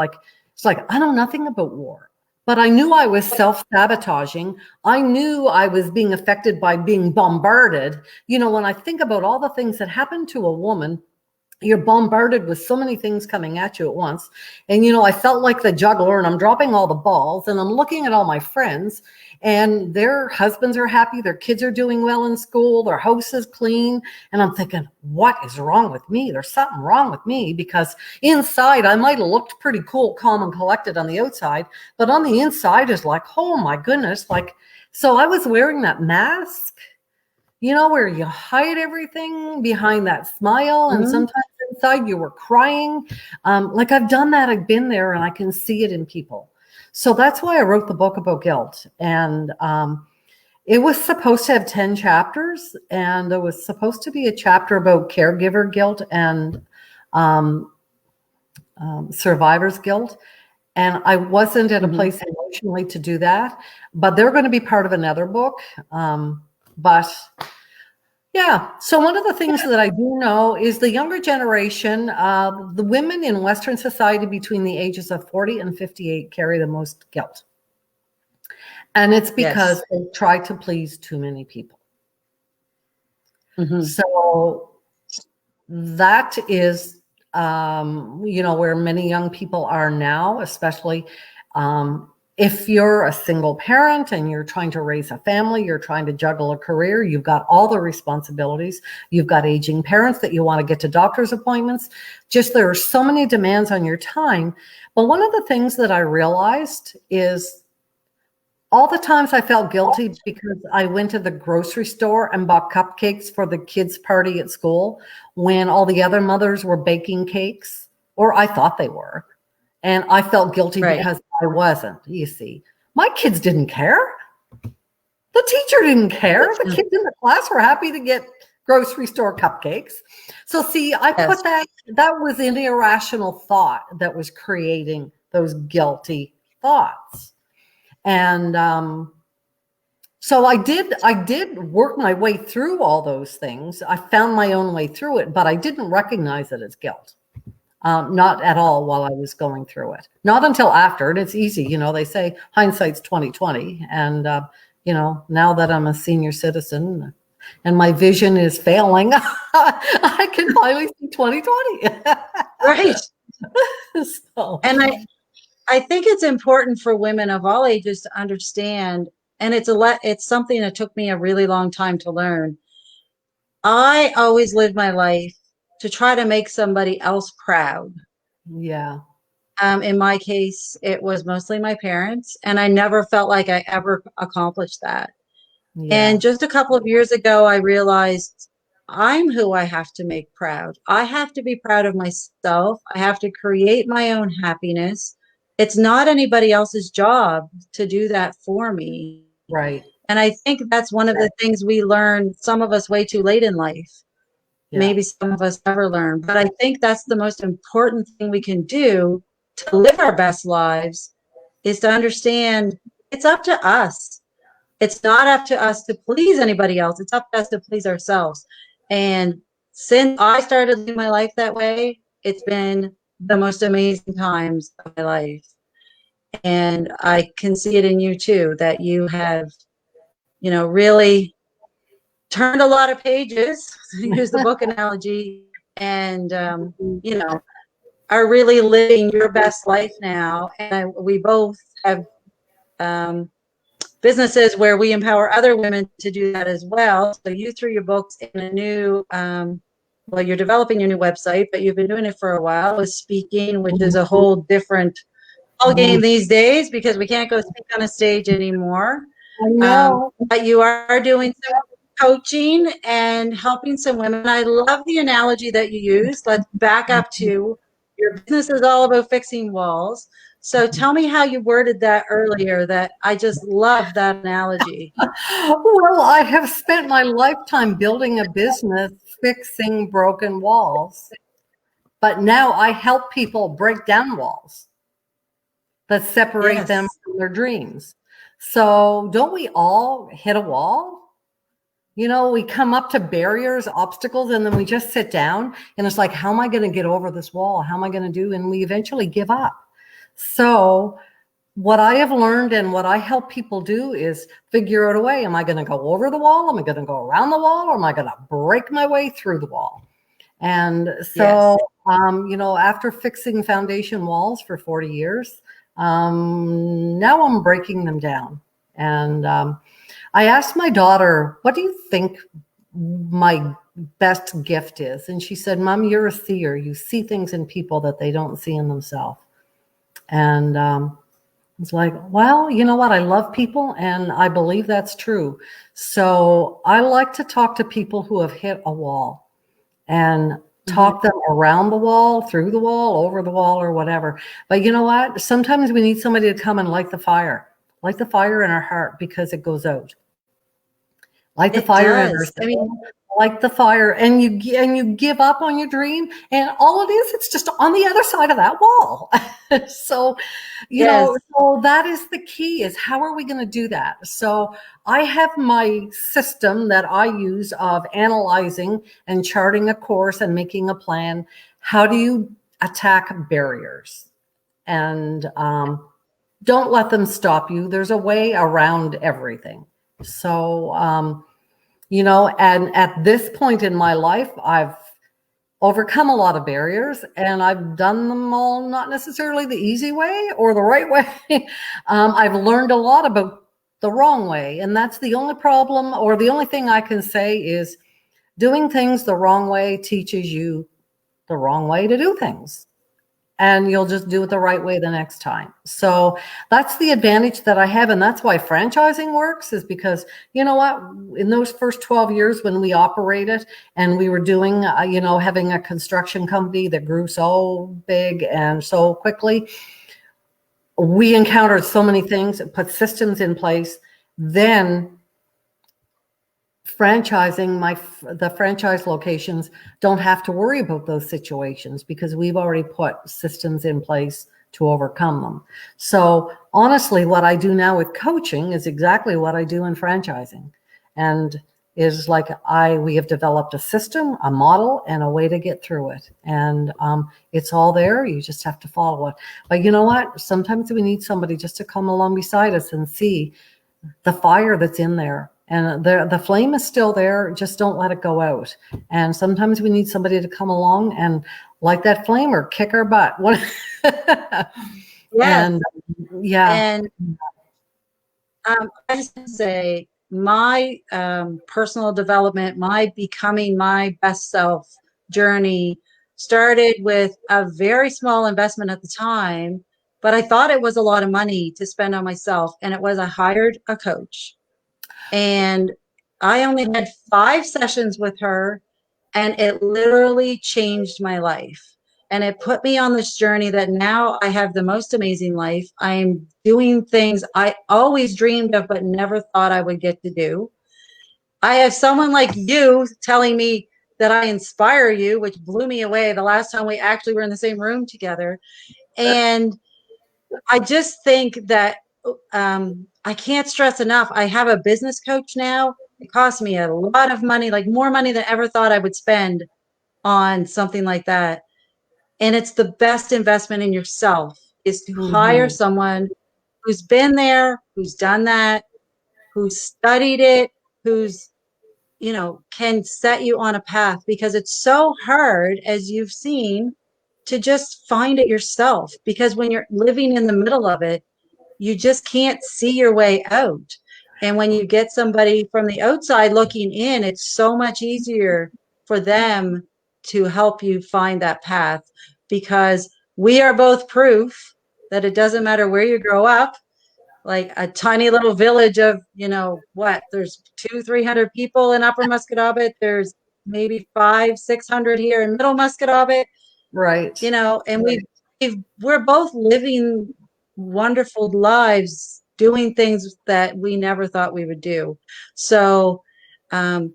it's like, I know nothing about war, but I knew I was self-sabotaging. I knew I was being affected by being bombarded. When I think about all the things that happen to a woman, you're bombarded with so many things coming at you at once. And, I felt like the juggler, and I'm dropping all the balls, and I'm looking at all my friends, and their husbands are happy. Their kids are doing well in school. Their house is clean. And I'm thinking, what is wrong with me? There's something wrong with me, because inside I might have looked pretty cool, calm, and collected on the outside, but on the inside is like, oh my goodness. So I was wearing that mask, where you hide everything behind that smile. And sometimes inside you were crying. I've done that. I've been there, and I can see it in people. So that's why I wrote the book about guilt. And it was supposed to have 10 chapters. And there was supposed to be a chapter about caregiver guilt and survivor's guilt. And I wasn't at a place emotionally to do that. But they're going to be part of another book. But yeah, so one of the things that I do know is the younger generation, the women in Western society between the ages of 40 and 58 carry the most guilt. And it's because they try to please too many people. So that is, where many young people are now, especially if you're a single parent and you're trying to raise a family, you're trying to juggle a career, you've got all the responsibilities, you've got aging parents that you want to get to doctor's appointments. There are so many demands on your time. But one of the things that I realized is all the times I felt guilty because I went to the grocery store and bought cupcakes for the kids' party at school when all the other mothers were baking cakes, or I thought they were. And I felt guilty Right. because I wasn't, you see. My kids didn't care. The teacher didn't care. The kids in the class were happy to get grocery store cupcakes. So see, I put that was an irrational thought that was creating those guilty thoughts. And so I did work my way through all those things. I found my own way through it, but I didn't recognize it as guilt. Not at all while I was going through it. Not until after. And it's easy, you know, they say hindsight's 20/20. And you know, now that I'm a senior citizen and my vision is failing, I can finally see 20/20. Right. So. And I think it's important for women of all ages to understand, and it's something that took me a really long time to learn. I always lived my life to try to make somebody else proud. Yeah. In my case, it was mostly my parents, and I never felt like I ever accomplished that. Yeah. And just a couple of years ago, I realized I'm who I have to make proud. I have to be proud of myself. I have to create my own happiness. It's not anybody else's job to do that for me. Right. And I think that's one of the things we learn, some of us way too late in life. Yeah. Maybe some of us never learn. But I think that's the most important thing we can do to live our best lives, is to understand it's up to us. It's not up to us to please anybody else. It's up to us to please ourselves. And since I started living my life that way, it's been the most amazing times of my life. And I can see it in you too, that you have, you know, really turned a lot of pages, to use the book analogy, and, you know, are really living your best life now. And we both have businesses where we empower other women to do that as well. So you threw your books in a new, well, you're developing your new website, but you've been doing it for a while with speaking, which is a whole different ball game these days because we can't go speak on a stage anymore. I know. But you are doing some coaching and helping some women. I love the analogy that you used. Let's back up to your business is all about fixing walls. So tell me how you worded that earlier. That I just love that analogy. Well, I have spent my lifetime building a business fixing broken walls, but now I help people break down walls that separate them from their dreams. So don't we all hit a wall? You know, we come up to barriers, obstacles, and then we just sit down and it's like, how am I going to get over this wall? How am I going to do? And we eventually give up. So what I have learned and what I help people do is figure out a way. Am I going to go over the wall? Am I going to go around the wall? Or am I going to break my way through the wall? And so, you know, after fixing foundation walls for 40 years, now I'm breaking them down. And I asked my daughter, what do you think my best gift is? And she said, Mom, you're a seer. You see things in people that they don't see in themselves. And it's like, well, you know what? I love people and I believe that's true. So I like to talk to people who have hit a wall and talk them around the wall, through the wall, over the wall, or whatever. But you know what? Sometimes we need somebody to come and light the fire in our heart, because it goes out. Light the fire in our soul, light the fire, and you give up on your dream, and all it is, it's just on the other side of that wall. So, you know, so that is the key, is how are we going to do that? So I have my system that I use of analyzing and charting a course and making a plan. How do you attack barriers? And don't let them stop you. There's a way around everything. So, you know, and at this point in my life, I've overcome a lot of barriers, and I've done them all not necessarily the easy way or the right way. I've learned a lot about the wrong way, and that's the only problem, or the only thing I can say is doing things the wrong way teaches you the wrong way to do things. and you'll just do it the right way the next time. So that's the advantage that I have. And that's why franchising works, is because, you know what, in those first 12 years when we operated and we were doing, having a construction company that grew so big and so quickly, we encountered so many things, put systems in place. Then the franchise locations don't have to worry about those situations because we've already put systems in place to overcome them. So honestly, what I do now with coaching is exactly what I do in franchising, and is like we have developed a system, a model, and a way to get through it. And it's all there. You just have to follow it. But you know what? Sometimes we need somebody just to come along beside us and see the fire that's in there. And the flame is still there. Just don't let it go out. And sometimes we need somebody to come along and, like that flamer, kick our butt. Yes. And yeah. And I just say my personal development, my becoming my best self journey started with a very small investment at the time, but I thought it was a lot of money to spend on myself. And it was, I hired a coach, and I only had 5 sessions with her, and it literally changed my life. And it put me on this journey that now I have the most amazing life. I'm doing things I always dreamed of, but never thought I would get to do. I have someone like you telling me that I inspire you, which blew me away the last time we actually were in the same room together. And I just think that I can't stress enough. I have a business coach now. It costs me a lot of money, like more money than I ever thought I would spend on something like that. And it's the best investment in yourself, is to hire someone who's been there, who's done that, who's studied it, who's, can set you on a path, because it's so hard, as you've seen, to just find it yourself. Because when you're living in the middle of it, you just can't see your way out. And when you get somebody from the outside looking in, it's so much easier for them to help you find that path, because we are both proof that it doesn't matter where you grow up. Like a tiny little village of, there's 200-300 people in Upper Musquodoboit. There's maybe 500-600 here in Middle Musquodoboit. Right. And we're both living wonderful lives, doing things that we never thought we would do. So I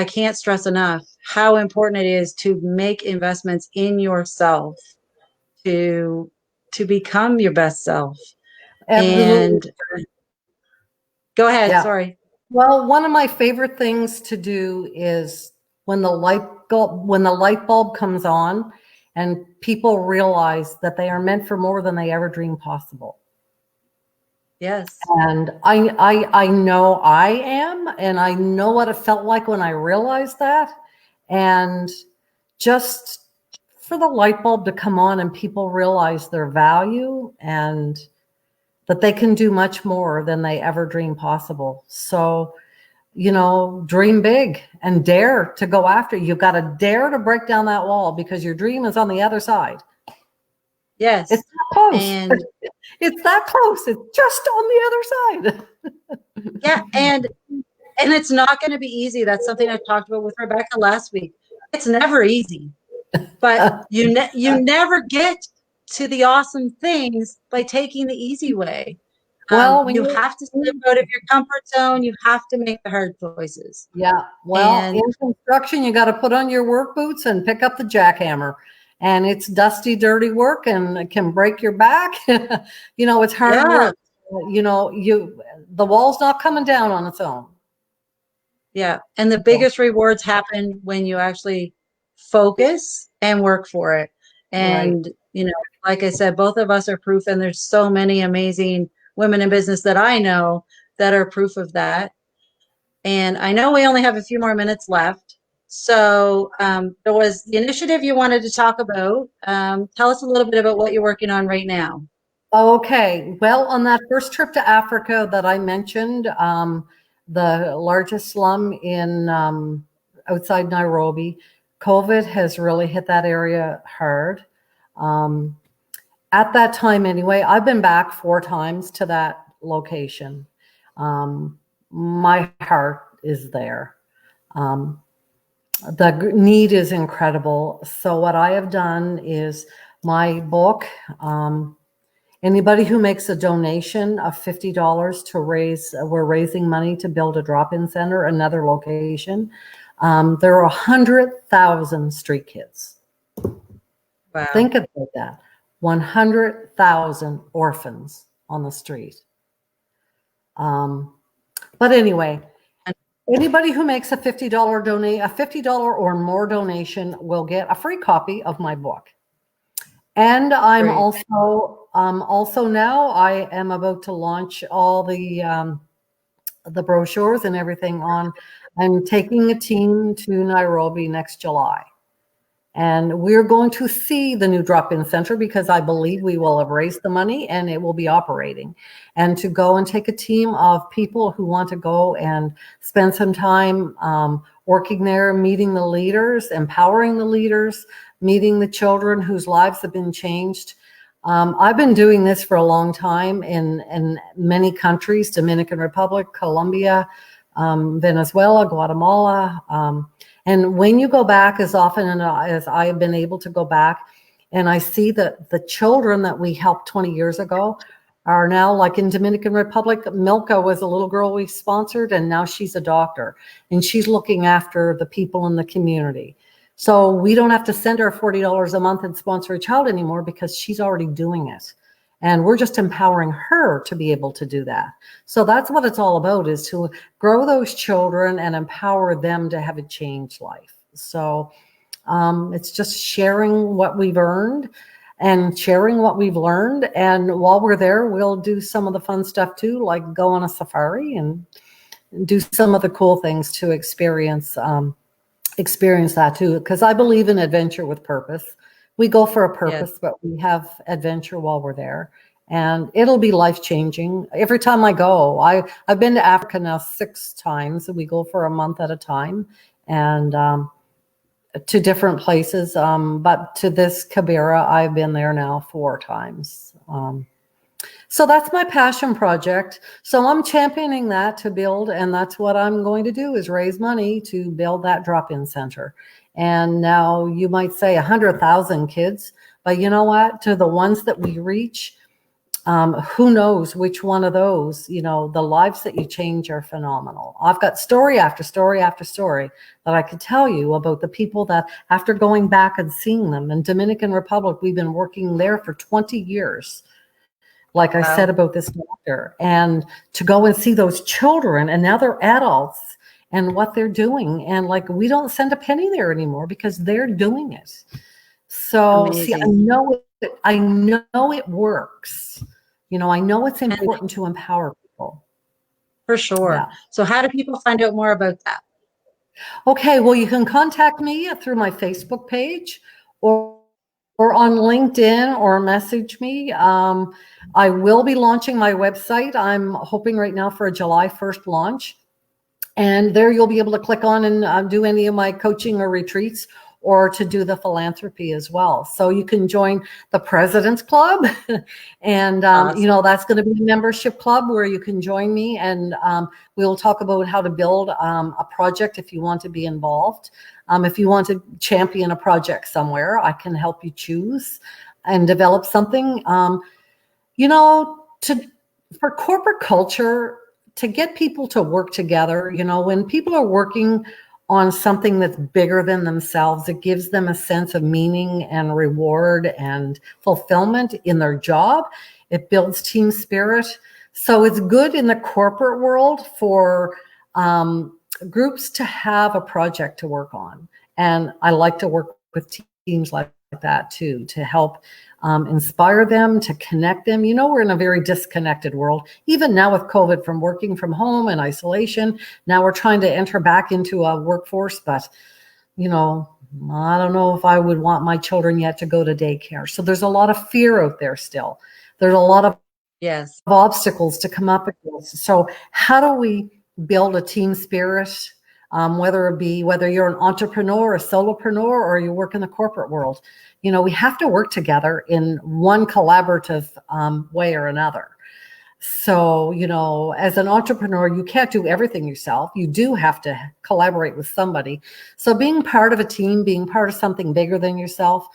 can't stress enough how important it is to make investments in yourself to become your best self. Absolutely. And go ahead. Yeah. Sorry. Well, one of my favorite things to do is when the light bulb comes on and people realize that they are meant for more than they ever dreamed possible. Yes. And I know I am, and I know what it felt like when I realized that. And just for the light bulb to come on and people realize their value and that they can do much more than they ever dreamed possible. So, dream big and dare to go after. You've got to dare to break down that wall, because your dream is on the other side. Yes. It's that close. And it's that close. It's just on the other side. yeah. And it's not going to be easy. That's something I talked about with Rebecca last week. It's never easy, but you never get to the awesome things by taking the easy way. Well, you have to step out of your comfort zone. You have to make the hard choices. Yeah. Well, in construction, you got to put on your work boots and pick up the jackhammer. And it's dusty, dirty work, and it can break your back. It's hard work. The wall's not coming down on its own. Yeah. And the biggest rewards happen when you actually focus and work for it. And, like I said, both of us are proof. And there's so many amazing women in business that I know that are proof of that. And I know we only have a few more minutes left. So there was the initiative you wanted to talk about. Tell us a little bit about what you're working on right now. Okay. Well, on that first trip to Africa that I mentioned, the largest slum in outside Nairobi, COVID has really hit that area hard. At that time anyway, I've been back 4 times to that location. My heart is there. The need is incredible. So what I have done is my book, anybody who makes a donation of $50 to raise, we're raising money to build a drop-in center, another location. There are 100,000 street kids. Wow. Think about that. 100,000 orphans on the street. But anyway, anybody who makes a $50 or more donation will get a free copy of my book. And I'm Great. also now I am about to launch all the brochures and everything on. I'm taking a team to Nairobi next July. And we're going to see the new drop-in center because I believe we will have raised the money and it will be operating. And to go and take a team of people who want to go and spend some time working there, meeting the leaders, empowering the leaders, meeting the children whose lives have been changed. I've been doing this for a long time in many countries, Dominican Republic, Colombia, Venezuela, Guatemala. And when you go back as often as I have been able to go back, and I see that the children that we helped 20 years ago are now, like in Dominican Republic, Milka was a little girl we sponsored, and now she's a doctor, and she's looking after the people in the community. So we don't have to send her $40 a month and sponsor a child anymore because she's already doing it. And we're just empowering her to be able to do that. So that's what it's all about, is to grow those children and empower them to have a changed life. So it's just sharing what we've earned and sharing what we've learned. And while we're there, we'll do some of the fun stuff too, like go on a safari and do some of the cool things to experience that too. Because I believe in adventure with purpose. We go for a purpose, but we have adventure while we're there, and it'll be life-changing. Every time I go, I've been to Africa now 6 times. We go for a month at a time, and to different places. But to this Kibera, I've been there now 4 times. So that's my passion project. So I'm championing that to build, and that's what I'm going to do, is raise money to build that drop-in center. And now you might say 100,000 kids, but you know what? To the ones that we reach, who knows which one of those, the lives that you change are phenomenal. I've got story after story after story that I could tell you about the people that, after going back and seeing them in Dominican Republic, we've been working there for 20 years. Like I said about this doctor, and to go and see those children, and now they're adults and what they're doing. And like, we don't send a penny there anymore because they're doing it. So Amazing. see, I know it works. I know it's important to empower people. For sure. Yeah. So how do people find out more about that? Okay, well, you can contact me through my Facebook page or on LinkedIn, or message me. I will be launching my website. I'm hoping right now for a July 1st launch. And there you'll be able to click on and do any of my coaching or retreats, or to do the philanthropy as well. So you can join the President's Club. And, Awesome. that's going to be a membership club where you can join me. And we'll talk about how to build a project if you want to be involved. If you want to champion a project somewhere, I can help you choose and develop something. For corporate culture, to get people to work together, when people are working on something that's bigger than themselves, it gives them a sense of meaning and reward and fulfillment in their job. It builds team spirit. So it's good in the corporate world for groups to have a project to work on. And I like to work with teams like that too, to help inspire them, to connect them. We're in a very disconnected world, even now with COVID, from working from home and isolation. Now we're trying to enter back into a workforce, but I don't know if I would want my children yet to go to daycare. So there's a lot of fear out there still. There's a lot of obstacles to come up against. So how do we build a team spirit whether you're an entrepreneur, a solopreneur, or you work in the corporate world. We have to work together in one collaborative way or another. So, as an entrepreneur, you can't do everything yourself. You do have to collaborate with somebody. So being part of a team, being part of something bigger than yourself.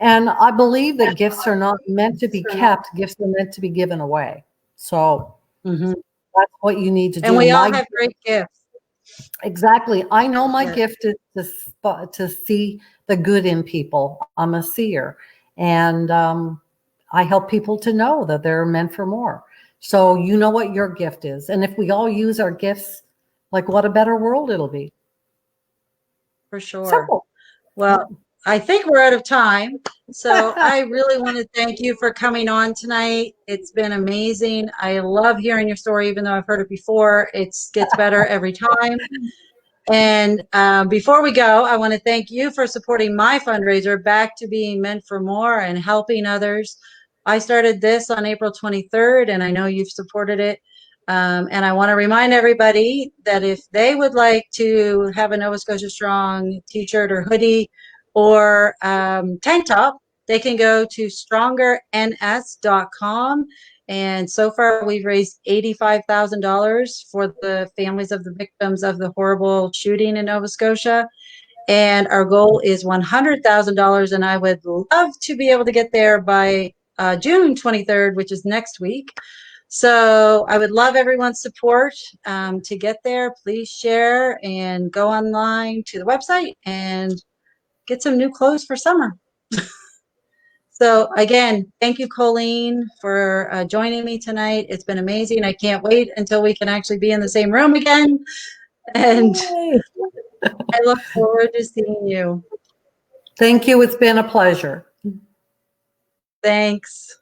And I believe that gifts are not meant to be kept. Gifts are meant to be given away. So that's what you need to do. And we all have great gifts. Exactly. I know my gift is to see the good in people. I'm a seer. And I help people to know that they're meant for more. So you know what your gift is. And if we all use our gifts, what a better world it'll be. For sure. Simple. Well, I think we're out of time. So I really want to thank you for coming on tonight. It's been amazing. I love hearing your story, even though I've heard it before. It gets better every time. And before we go, I want to thank you for supporting my fundraiser, Back to Being Meant for More, and helping others. I started this on April 23rd, and I know you've supported it. And I want to remind everybody that if they would like to have a Nova Scotia Strong t-shirt or hoodie or tank top, they can go to strongerns.com. And so far, we've raised $85,000 for the families of the victims of the horrible shooting in Nova Scotia. And our goal is $100,000. And I would love to be able to get there by June 23rd, which is next week. So I would love everyone's support to get there. Please share and go online to the website and get some new clothes for summer. So again, thank you, Colleen, for joining me tonight. It's been amazing. I can't wait until we can actually be in the same room again. And I look forward to seeing you. Thank you. It's been a pleasure. Thanks.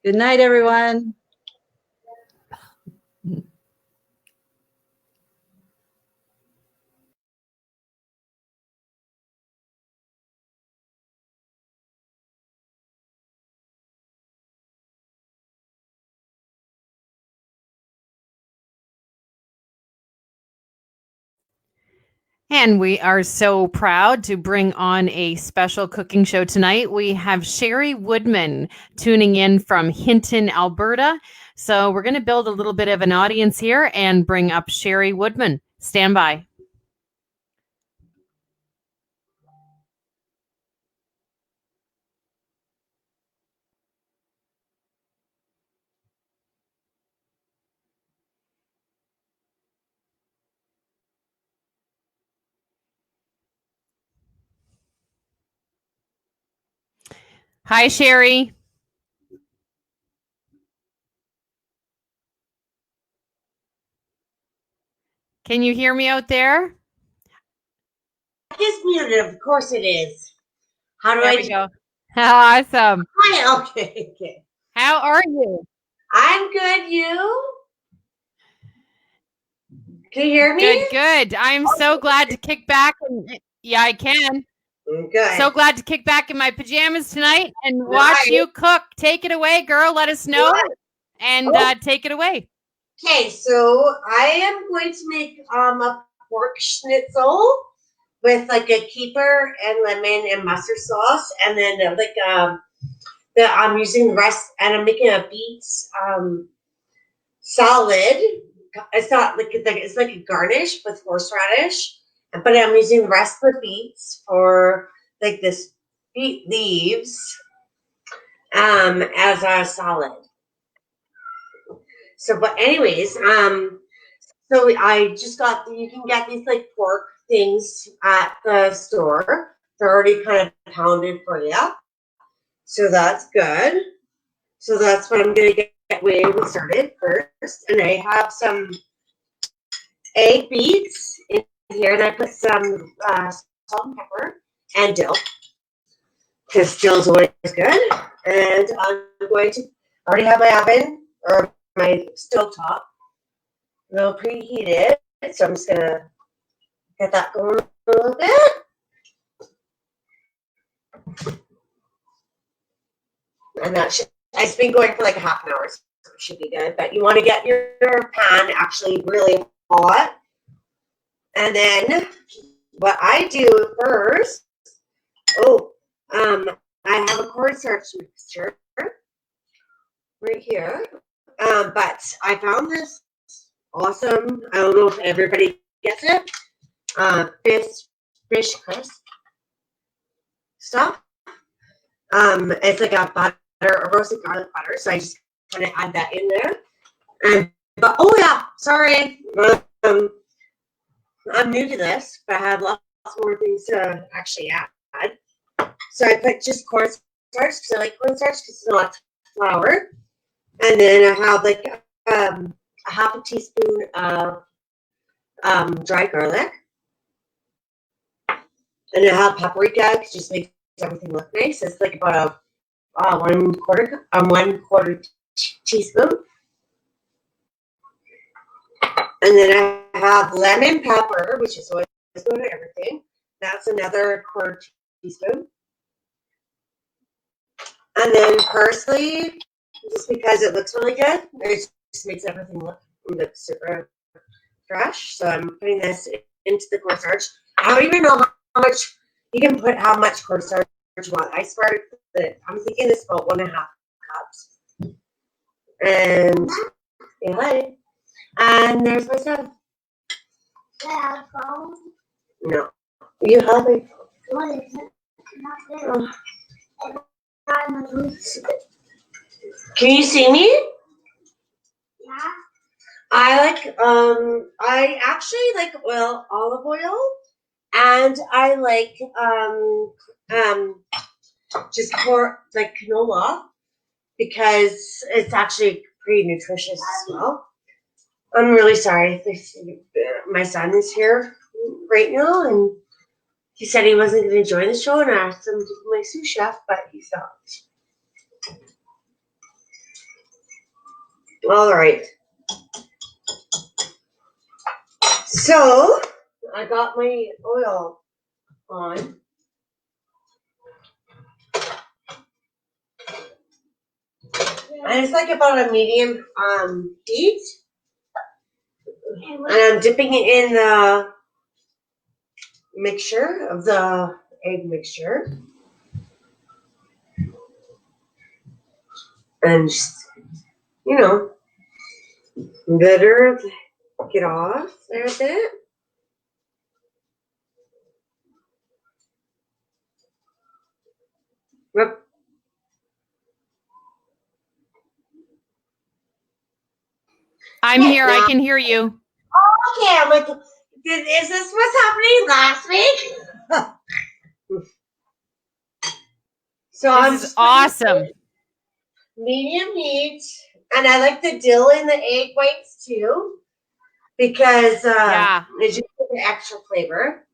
Good night, everyone. And we are so proud to bring on a special cooking show tonight. We have Sherry Woodman tuning in from Hinton, Alberta. So we're going to build a little bit of an audience here and bring up Sherry Woodman. Stand by. Hi, Sherry. Can you hear me out there? It is muted, of course it is. How do There I we go. Awesome. Hi, okay. How are you? I'm good, you? Can you hear me? Good. I'm so glad to kick back. Yeah, I can. Good. So glad to kick back in my pajamas tonight and watch you cook. Take it away, girl. Let us know. And take it away. Okay, so I am going to make a pork schnitzel with a keeper and lemon and mustard sauce, and then I'm using the rest, and I'm making a beets salad. It's not it's like a garnish with horseradish, but I'm using the rest of the beets for this beet leaves as a salad. So, but anyways, so I just got you can get these pork things at the store. They're already kind of pounded for you, so that's good. So that's what I'm gonna get started first, and I have some egg beets in here, and I put some salt and pepper and dill, because dill's always good. And I'm going to already have my oven or my stovetop a little preheated, so I'm just gonna get that going a little bit. And it's been going for a half an hour, so it should be good. But you want to get your pan actually really hot, And then what I do first, I have a cornstarch mixture right here. But I found this awesome, I don't know if everybody gets it, fish crisp stuff. It's like a butter, a roasted garlic butter, so I just kind of add that in there. But oh yeah, sorry, I'm new to this, but I have lots more things to actually add. So I put just cornstarch because I like cornstarch because it's not flour, and then I have like a half a teaspoon of dried garlic, and I have paprika because it just makes everything look nice. It's like about a 1/4 teaspoon. And then I have lemon pepper, which is always good at everything. That's another 1/4 teaspoon. And then parsley, just because it looks really good. It just makes everything look super fresh. So I'm putting this into the cornstarch. I don't even know how much you can put, how much cornstarch you want. I'm thinking this about 1.5 cups. And yeah. And there's my stuff. No. You have it. Oh. Can you see me? Yeah. I actually like olive oil, and I like just pour like canola because it's actually pretty nutritious as well. I'm really sorry. My son is here right now, and he said he wasn't going to join the show, and I asked him to be my sous chef, but he stopped. All right. So I got my oil on. And it's like about a medium heat. And I'm dipping it in the mixture of the egg mixture. And just, better get off there a bit. Whoop. I'm here. I can hear you. Okay, I'm like, is this what's happening last week? So This is awesome. Medium heat, and I like the dill in the egg whites too, because it just gives an extra flavor.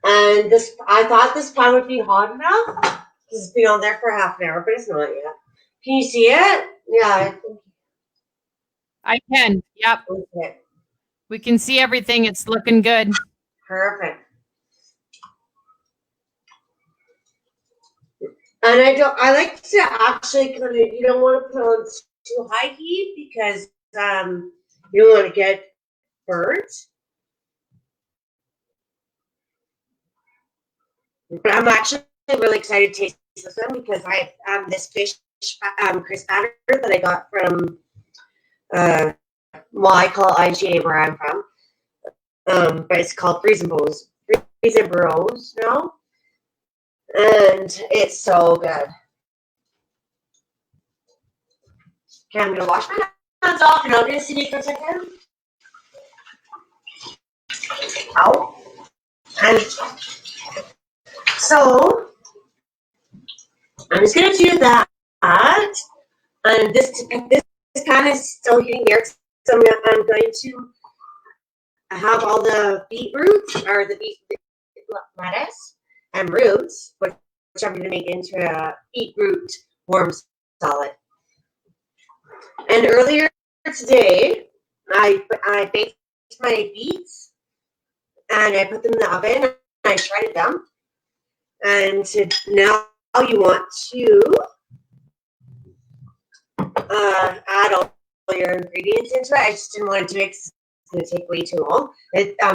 And I thought this pan would be hot enough because it's been on there for half an hour, but it's not yet. Can you see it? Yeah. I can. Yep. Okay. We can see everything. It's looking good. Perfect. And I like to actually kind of, you don't want to put on too high heat because you don't want to get burnt. But I'm actually really excited to taste this one because I have this fish crisp batter that I got from, I call IGA where I'm from. But it's called Freeze and Bros now. And it's so good. Okay, I'm going to wash my hands off and I'll get a CD for a second. Ow. And so, I'm just going to do that. And this kind of still heating here. So I'm going to have all the beetroot or the beet lettuce and roots, which I'm going to make into a beetroot warm salad. And earlier today, I baked my beets and I put them in the oven and I shredded them. And now you want to add all your ingredients into it. I just didn't want to do it because it's going to take way too long.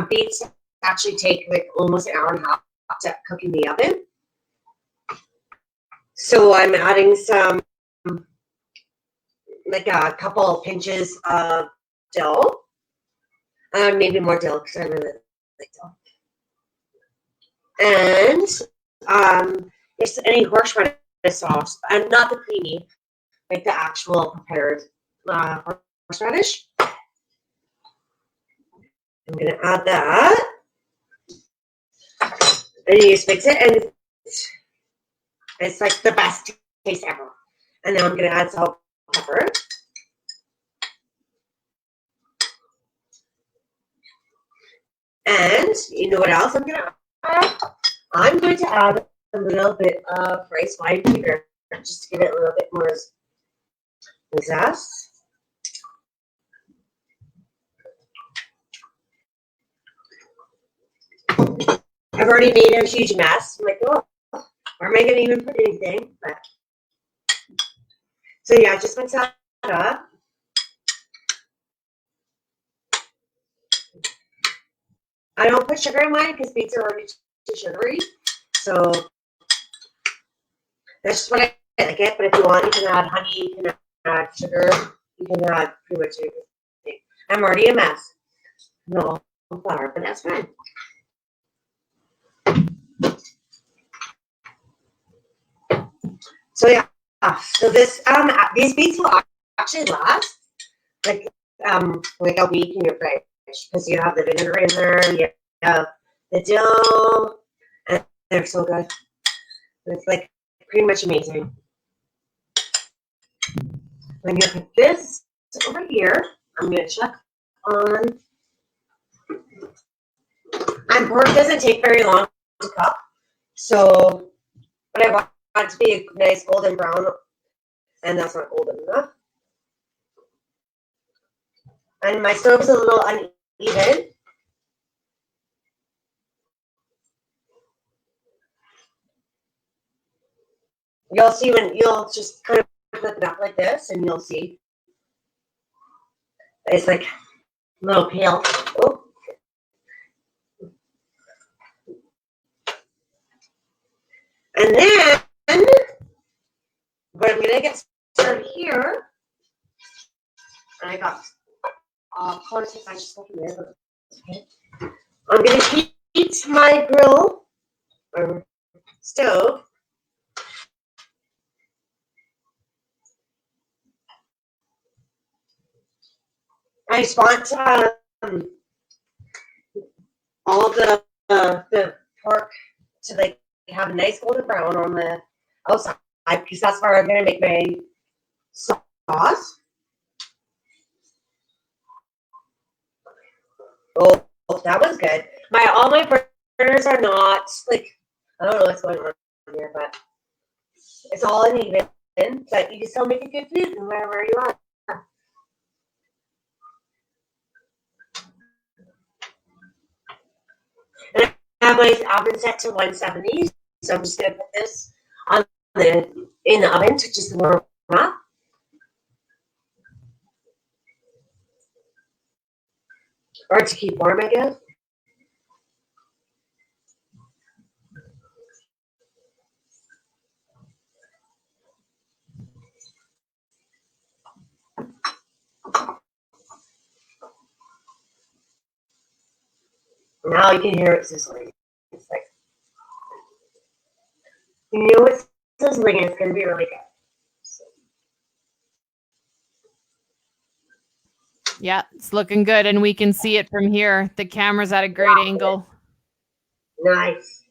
Beets actually take like almost an hour and a half to cook in the oven. So I'm adding some, like a couple pinches of dill, maybe more dill because I really like dill. And if any horseradish sauce, and not the creamy, like the actual prepared horseradish. I'm gonna add that. And you just mix it, and it's like the best taste ever. And now I'm gonna add salt, pepper. And you know what else I'm gonna add? I'm going to add a little bit of rice wine vinegar just to give it a little bit more zest. I've already made a huge mess. I'm like, oh, where am I going to even put anything? But, so yeah, just mix that up. I don't put sugar in mine because beets are already too sugary. So that's just what I like it. But if you want, you can add honey, you can add sugar, you can add pretty much everything. I'm already a mess. No flour, but that's fine. So yeah, so this these beets will actually last like a week in your fridge because you have the vinegar in there, you have the dill, and they're so good. It's like pretty much amazing. I'm gonna put this over here. I'm gonna check on. And pork doesn't take very long to cook, so but I want it to be a nice golden brown, and that's not golden enough. And my stove's a little uneven. You'll see when you'll just kind of flip it up like this, and you'll see it's like a little pale. Oh. And then, but I'm gonna get started here. And I got politics. I just left it there. Okay. I'm gonna heat my grill or stove. I just want all the pork to like have a nice golden brown on the outside because that's where I'm gonna make my sauce. Oh, that was good. All my burners are not like I don't know what's going on here, but it's all uneven. But you can still make a good food wherever you are. And I have my oven set to 170, so I'm just gonna put this on in the oven to just warm up. Or to keep warm, I guess. Now you can hear it sizzling. It's like, you know it's sizzling and it's going to be really good. Yeah, it's looking good, and we can see it from here. The camera's at a great angle. Nice.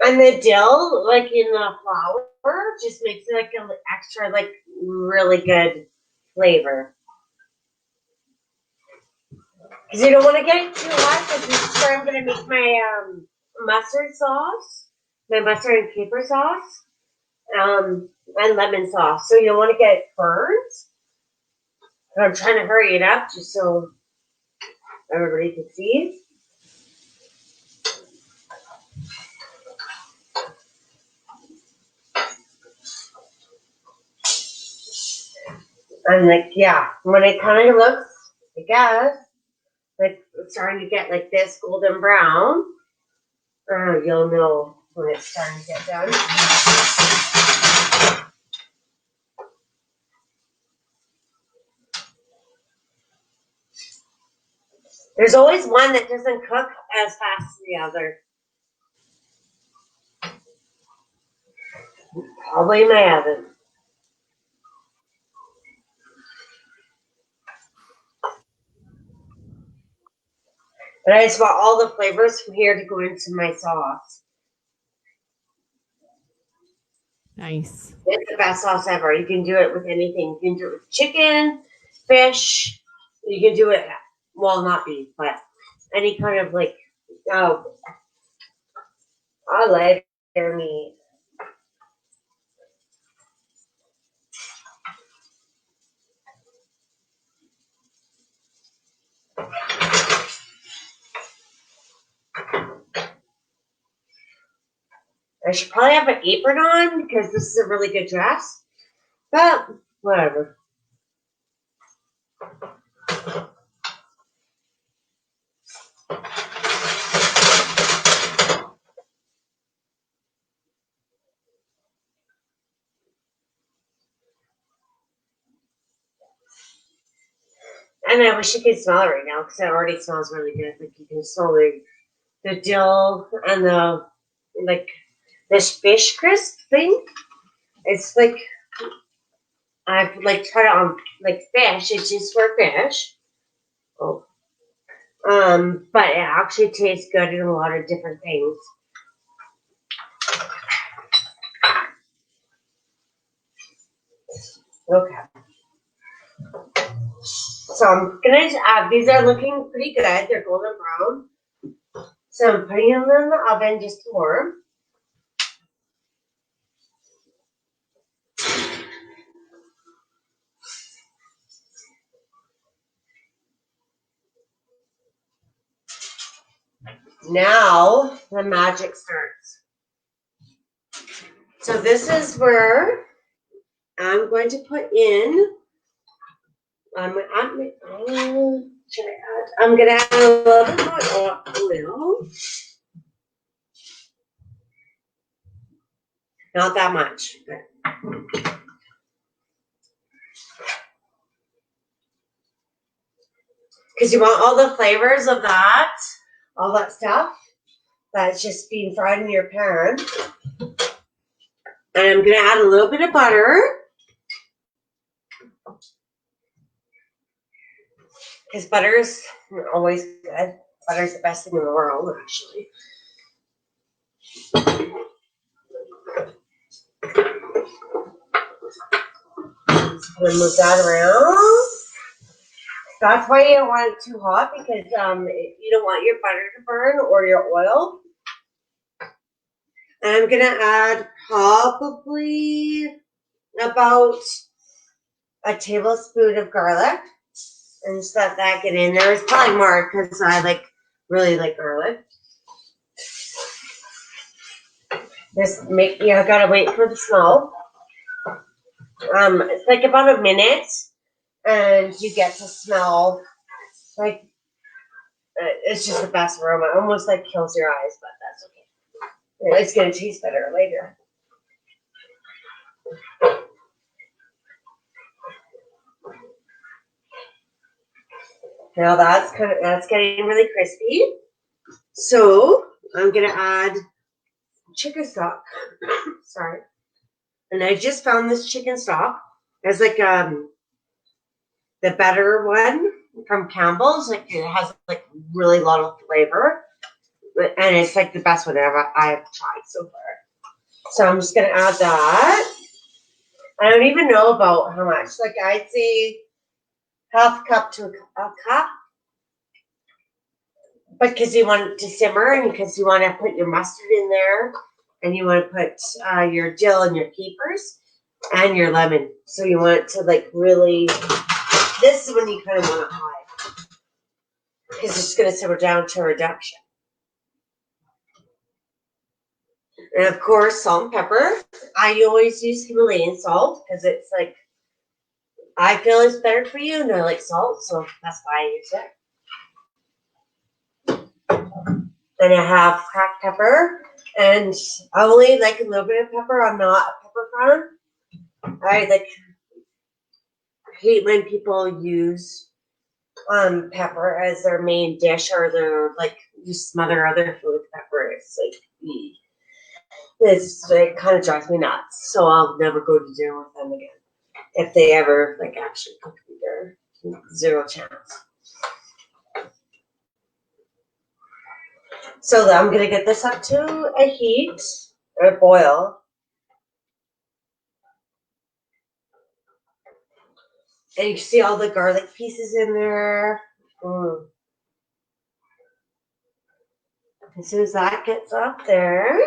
And the dill, like in the flour, just makes it like an extra, like really good flavor. Because you don't want to get it too hot. Because this is where I'm going to make my mustard sauce, my mustard and caper sauce, and lemon sauce. So you don't want to get it burned. But I'm trying to hurry it up just so everybody can see. And like, yeah, when it kind of looks, I guess, like it's starting to get like this golden brown, you'll know when it's starting to get done. There's always one that doesn't cook as fast as the other. Probably my oven. But I just want all the flavors from here to go into my sauce. Nice. It's the best sauce ever. You can do it with anything. You can do it with chicken, fish. You can do it, well, not beef, but any kind of like, oh, I like their meat. I should probably have an apron on because this is a really good dress, but whatever. And I wish you could smell it right now because it already smells really good. Like you can smell the dill and the like this fish crisp thing. It's like I've like tried it on like fish. It's just for fish. Oh. But it actually tastes good in a lot of different things. Okay. So I'm gonna add, these are looking pretty good. They're golden brown. So I'm putting them in the oven just to warm. Now the magic starts. So this is where I'm going to put in, I'm gonna add a little bit more oil. Not that much. Because you want all the flavors of that, all that stuff that's just being fried in your pan. And I'm going to add a little bit of butter. Because butter is always good. Butter is the best thing in the world, actually. Just going to move that around. That's why you don't want it too hot, because you don't want your butter to burn or your oil. And I'm going to add probably about a tablespoon of garlic. And just let that get in there. It's probably more because I really like garlic. I gotta wait for the smell. It's like about a minute, and you get to smell like it's just the best aroma. It almost like kills your eyes, but that's okay. It's gonna taste better later. Now that's getting really crispy. So I'm gonna add chicken stock. Sorry. And I just found this chicken stock. It's like the better one from Campbell's. Like it has like really lot of flavor, and it's like the best one I've tried so far. So I'm just gonna add that. I don't even know about how much. Like I'd say half cup to a cup. But because you want it to simmer and because you want to put your mustard in there and you want to put your dill and your capers and your lemon. So you want it to like really, this is when you kind of want it high because it's going to simmer down to a reduction. And of course, salt and pepper. I always use Himalayan salt because it's like I feel it's better for you, and I like salt, so that's why I use it. And I have cracked pepper, and I only like a little bit of pepper. I'm not a pepper fan. I hate when people use pepper as their main dish, or their just smother other food with pepper. It's it kind of drives me nuts. So I'll never go to dinner with them again if they ever actually cook me dinner. Zero chance. So I'm gonna get this up to a heat or boil. And you can see all the garlic pieces in there. As soon as that gets up there,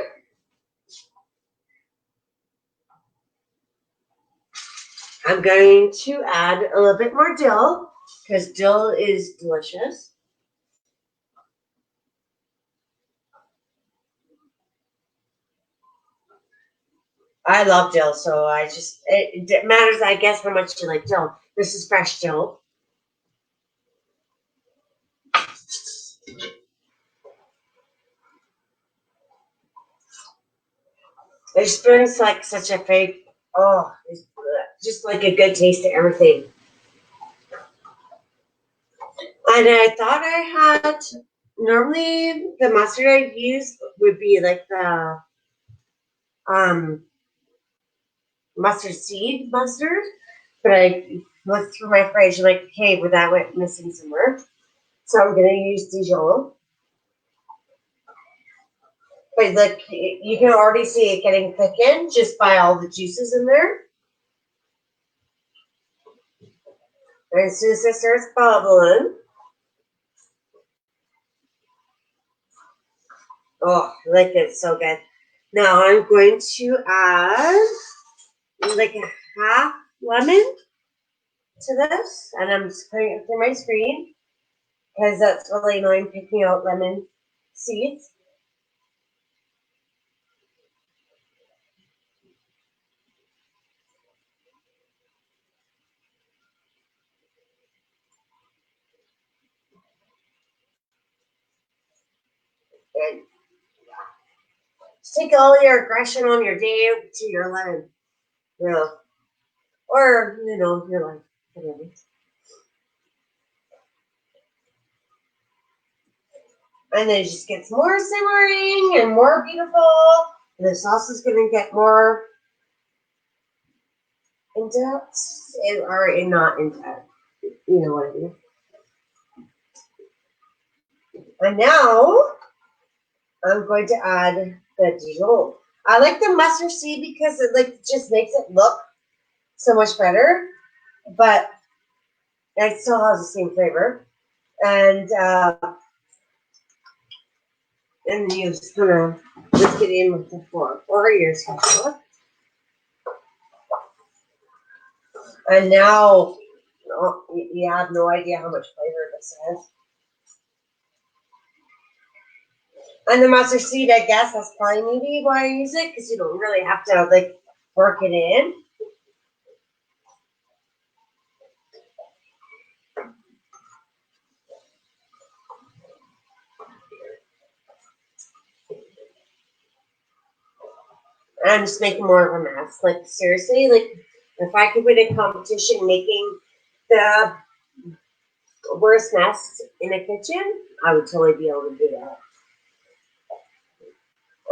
I'm going to add a little bit more dill, because dill is delicious. I love dill, so it matters, I guess, how much you like dill. This is fresh dill. It just brings such a fake, it's just a good taste to everything. And I thought I had, normally the mustard I use would be the mustard seed mustard, but I looked through my fridge okay, but that went missing somewhere. So I'm gonna use Dijon. But you can already see it getting thickened just by all the juices in there. And as soon as it starts bubbling, it's so good. Now I'm going to add a half lemon to this, and I'm just putting it through my screen because that's really annoying picking out lemon seeds. And just take all your aggression on your day to your lemon. Or, your life. Whatever. And then it just gets more simmering and more beautiful. And the sauce is going to get more in-depth. Or not in-depth. You know what I mean. And now, I'm going to add the Dijon. I like the mustard seed because it just makes it look so much better. But it still has the same flavor. And you're just gonna whisk it in with the fork or your spatula. And now you have no idea how much flavor this has. And the mustard seed, I guess, that's probably maybe why I use it, because you don't really have to work it in. And I'm just making more of a mess. Seriously, if I could win a competition making the worst mess in a kitchen, I would totally be able to do that.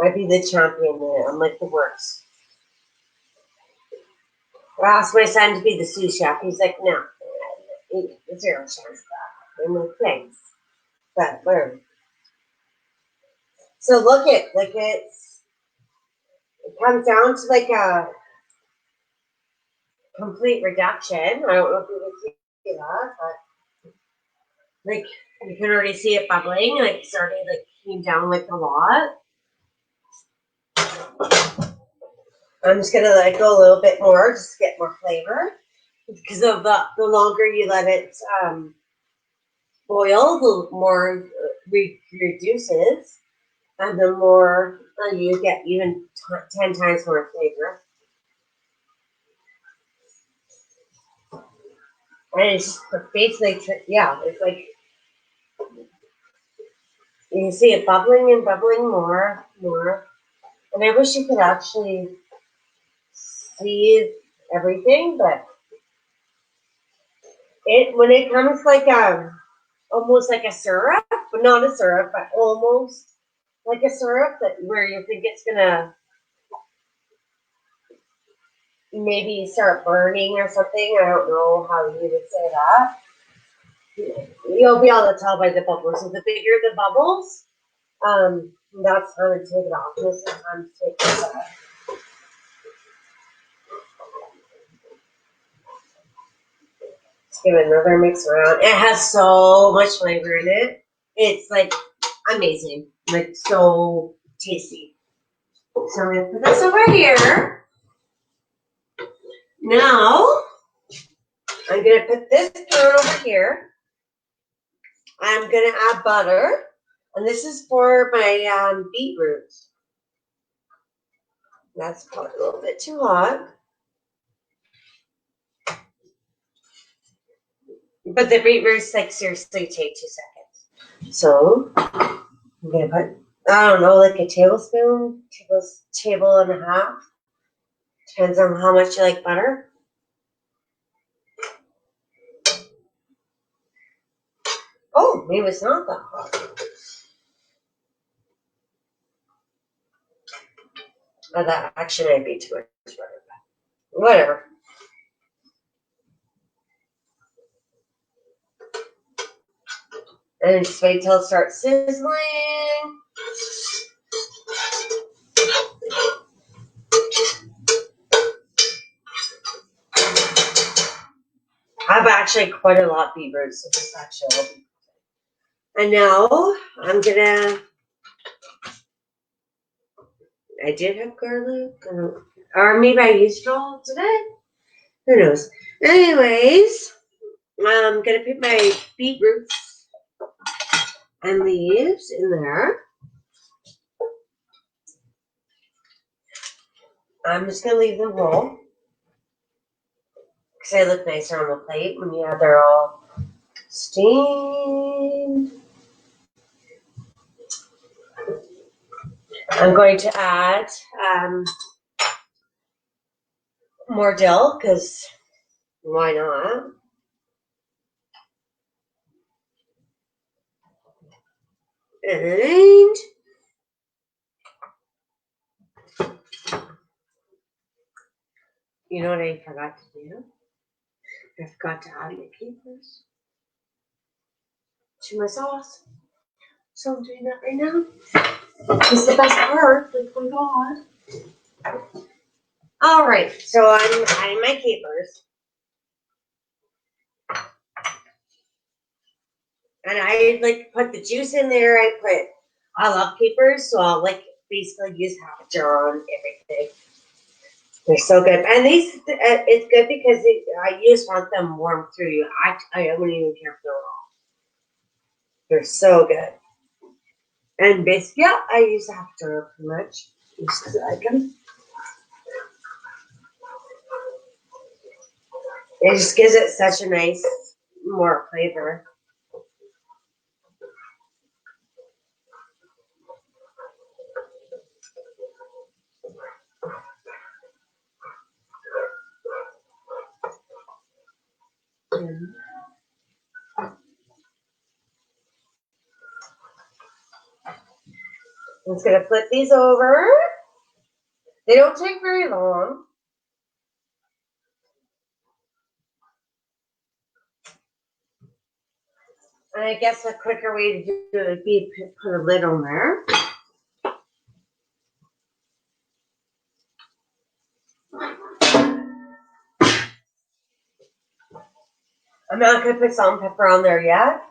I'd be the champion there. I'm the worst. I asked my son to be the sous chef. He's like, no, zero chance of that. I'm thanks. But whatever. So look it comes down to a complete reduction. I don't know if you can see that, but you can already see it bubbling, starting came down a lot. I'm just gonna let it go a little bit more, just to get more flavor. Because of the longer you let it boil, the more reduces, and the more you get even 10 times more flavor. And it's just basically, yeah, it's like you can see it bubbling and bubbling more. And I wish you could actually see everything, but when it comes like almost like a syrup, but not a syrup, but almost like a syrup that where you think it's gonna maybe start burning or something. I don't know how you would say that. You'll be able to tell by the bubbles. So the bigger the bubbles, that's how to take it off. This is time to take this off. Let's give it another mix around. It has so much flavor in it. It's like amazing. Like so tasty. So I'm gonna put this over here. Now I'm gonna put this down over here. I'm gonna add butter. And this is for my beetroots. That's probably a little bit too hot. But the beetroots, like, seriously take 2 seconds. So, I'm going to put, I don't know, like a tablespoon, table and a half. Depends on how much you like butter. Oh, maybe it's not that hot. Oh, that actually might be too much butter. Whatever. And just wait till it starts sizzling. I have actually quite a lot of beetroots, so this actually will be. And now I'm gonna. I did have garlic, or maybe I used it all today. Who knows? Anyways, I'm gonna put my beetroots and leaves in there. I'm just gonna leave them roll because they look nicer on the plate when they're all steamed. I'm going to add more dill because why not? And you know what I forgot to do? I forgot to add my capers to my sauce. So I'm doing that right now. It's the best part. Like, oh my god. All right, so I'm adding my capers. And I like put the juice in there. I love capers, so I'll like basically use half a jar on everything. They're so good. And these, it's good because I just want them warm through you. I wouldn't even care if they're raw. They're so good. And basically, yeah, I use half a jar pretty much. Just because I like them. It just gives it such a nice, more flavor. I'm just going to flip these over. They don't take very long. And I guess a quicker way to do it would be to put a lid on there. I'm not going to put salt and pepper on there yet.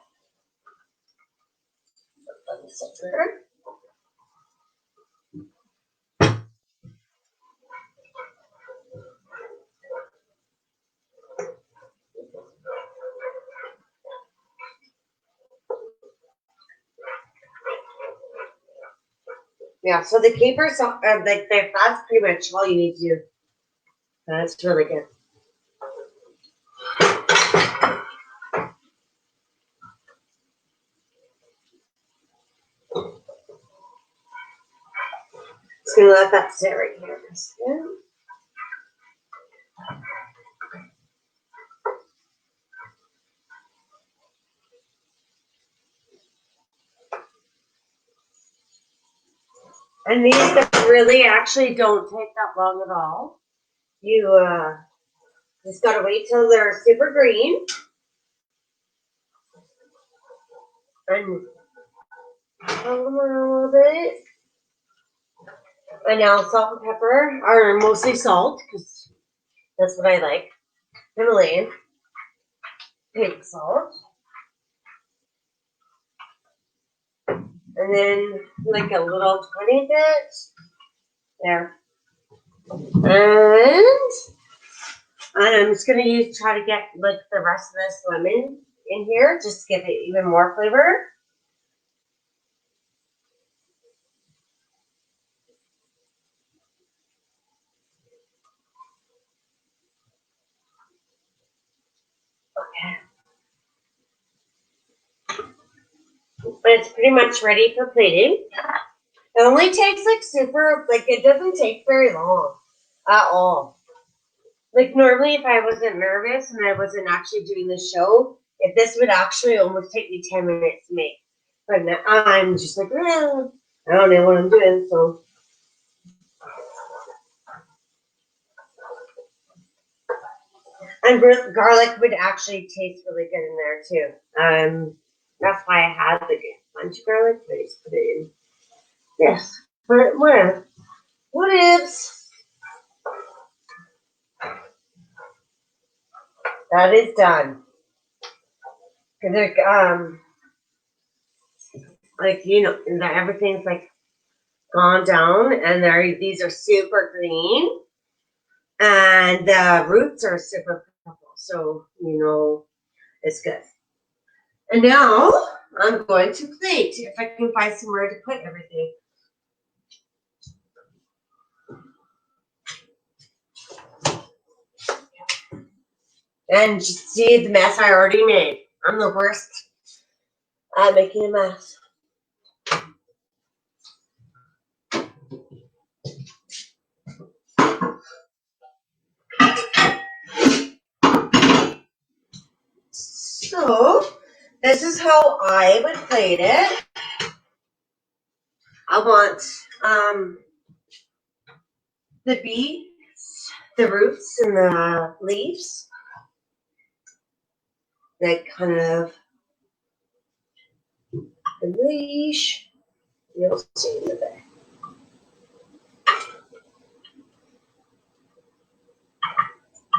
Yeah, so the capers, that's pretty much all you need to do. That's really good. gonna let that sit right here. Yeah. And these really actually don't take that long at all. You just gotta wait till they're super green. And hold them around a little bit. And now salt and pepper are mostly salt because that's what I like. Himalayan pink salt. And then like a little tiny bit there. And I'm just gonna try to get like the rest of this lemon in here, just to give it even more flavor. But it's pretty much ready for plating. It only takes it doesn't take very long at all. Like normally if I wasn't nervous and I wasn't actually doing the show, if this would actually almost take me 10 minutes to make. But now I'm just like, I don't know what I'm doing, so. And garlic would actually taste really good in there too. That's why I had the bunch of garlic, but I just put it in. Yes, but where? What ifs? That is done. Cause everything's like gone down, and these are super green, and the roots are super purple. So it's good. And now I'm going to plate if I can find somewhere to put everything. And just see the mess I already made. I'm the worst at making a mess. So, this is how I would plate it. I want the beets, the roots, and the leaves. That kind of the leash. You'll see in the back.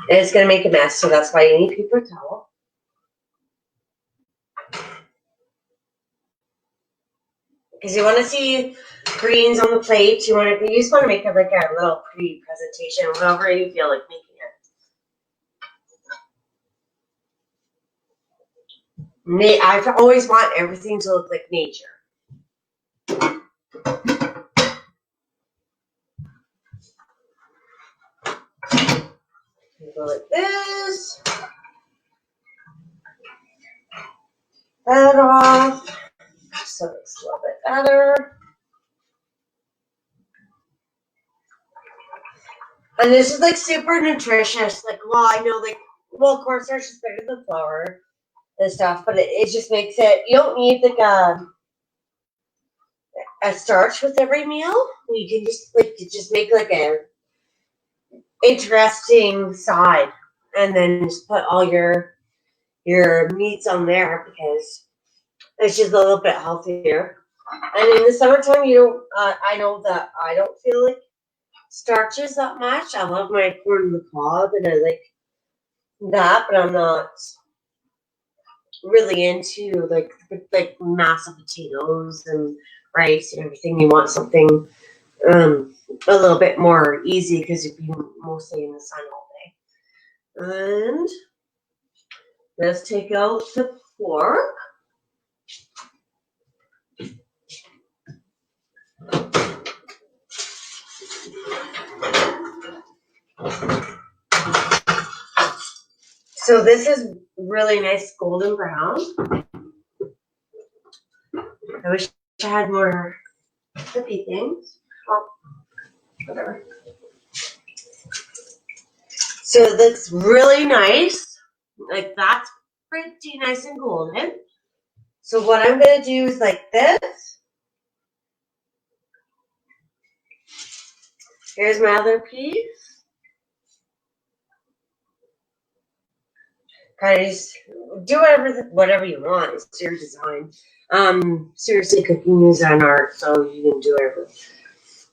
And it's going to make a mess, so that's why you need paper towel. Because you want to see greens on the plate. You just want to make it like a little pretty presentation, whatever you feel like making it. I always want everything to look like nature. Go like this. That off. So it's a little bit better. And this is like super nutritious. Like, of course, there's just better than flour and stuff, but it just makes it. You don't need like a starch with every meal. You can just make like a interesting side, and then just put all your meats on there because it's just a little bit healthier. And in the summertime, I know that I don't feel like starches that much. I love my corn on the cob, and I like that, but I'm not really into like massive potatoes and rice and everything. You want something a little bit more easy because you'd be mostly in the sun all day. And let's take out the pork. So this is really nice golden brown. I wish I had more flippy things. Oh. Whatever. So that's really nice. Like that's pretty nice and golden. So what I'm gonna do is like this. Here's my other piece. Kind of just do whatever you want. It's your design. Seriously, cooking is an art, so you can do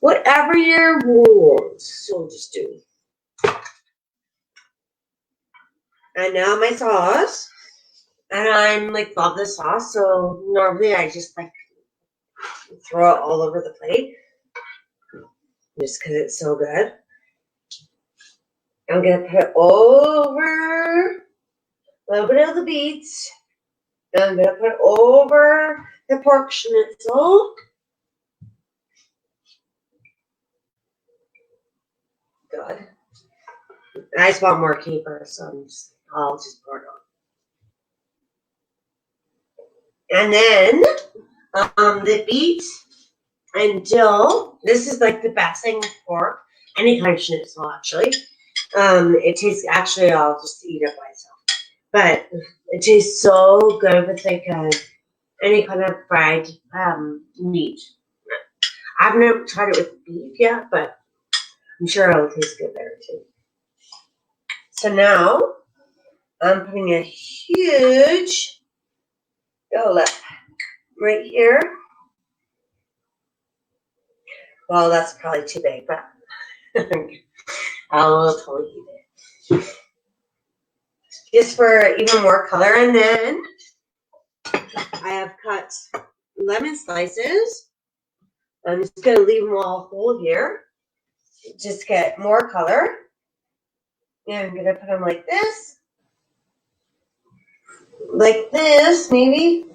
whatever you want. So just do. And now my sauce. And I'm like love this sauce, so normally I just like throw it all over the plate. Just because it's so good. I'm gonna put it over a little bit of the beets. I'm gonna put it over the pork schnitzel. Good. I just want more caper, so I'll just pour it on. And then the beet and dill. This is like the best thing with pork. Any kind of schnitzel, actually. It tastes, actually, I'll just eat it myself. But it tastes so good with like any kind of fried meat. I've never tried it with beef yet, but I'm sure it'll taste good there too. So now I'm putting a huge dollop right here. Well, that's probably too big, but I'll totally eat it. Just for even more color. And then I have cut lemon slices. I'm just going to leave them all whole here. Just get more color. And I'm going to put them like this. Like this, maybe.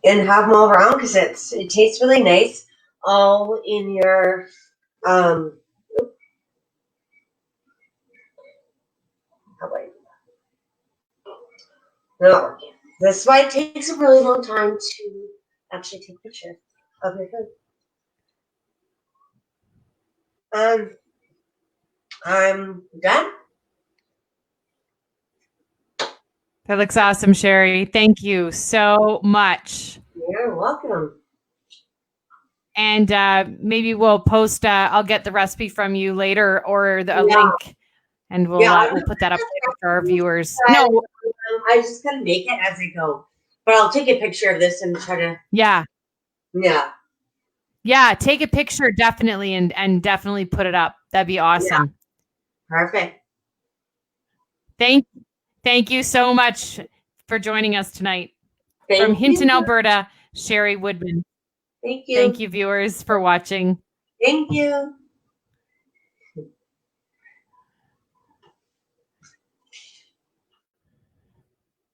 And have them all around because it tastes really nice. All in your how about I do that? Not working. This is why it takes a really long time to actually take a picture of your food. I'm done. That looks awesome, Sherry. Thank you so much. You're welcome. And maybe we'll post, I'll get the recipe from you later or a link, and we'll put that up there for our viewers. No, I just gotta make it as I go. But I'll take a picture of this and try to. Yeah. Take a picture definitely, and definitely put it up. That'd be awesome. Yeah. Perfect. Thank you so much for joining us tonight. Thank From you. Hinton, Alberta, Sherry Woodman. Thank you. Thank you, viewers, for watching. Thank you.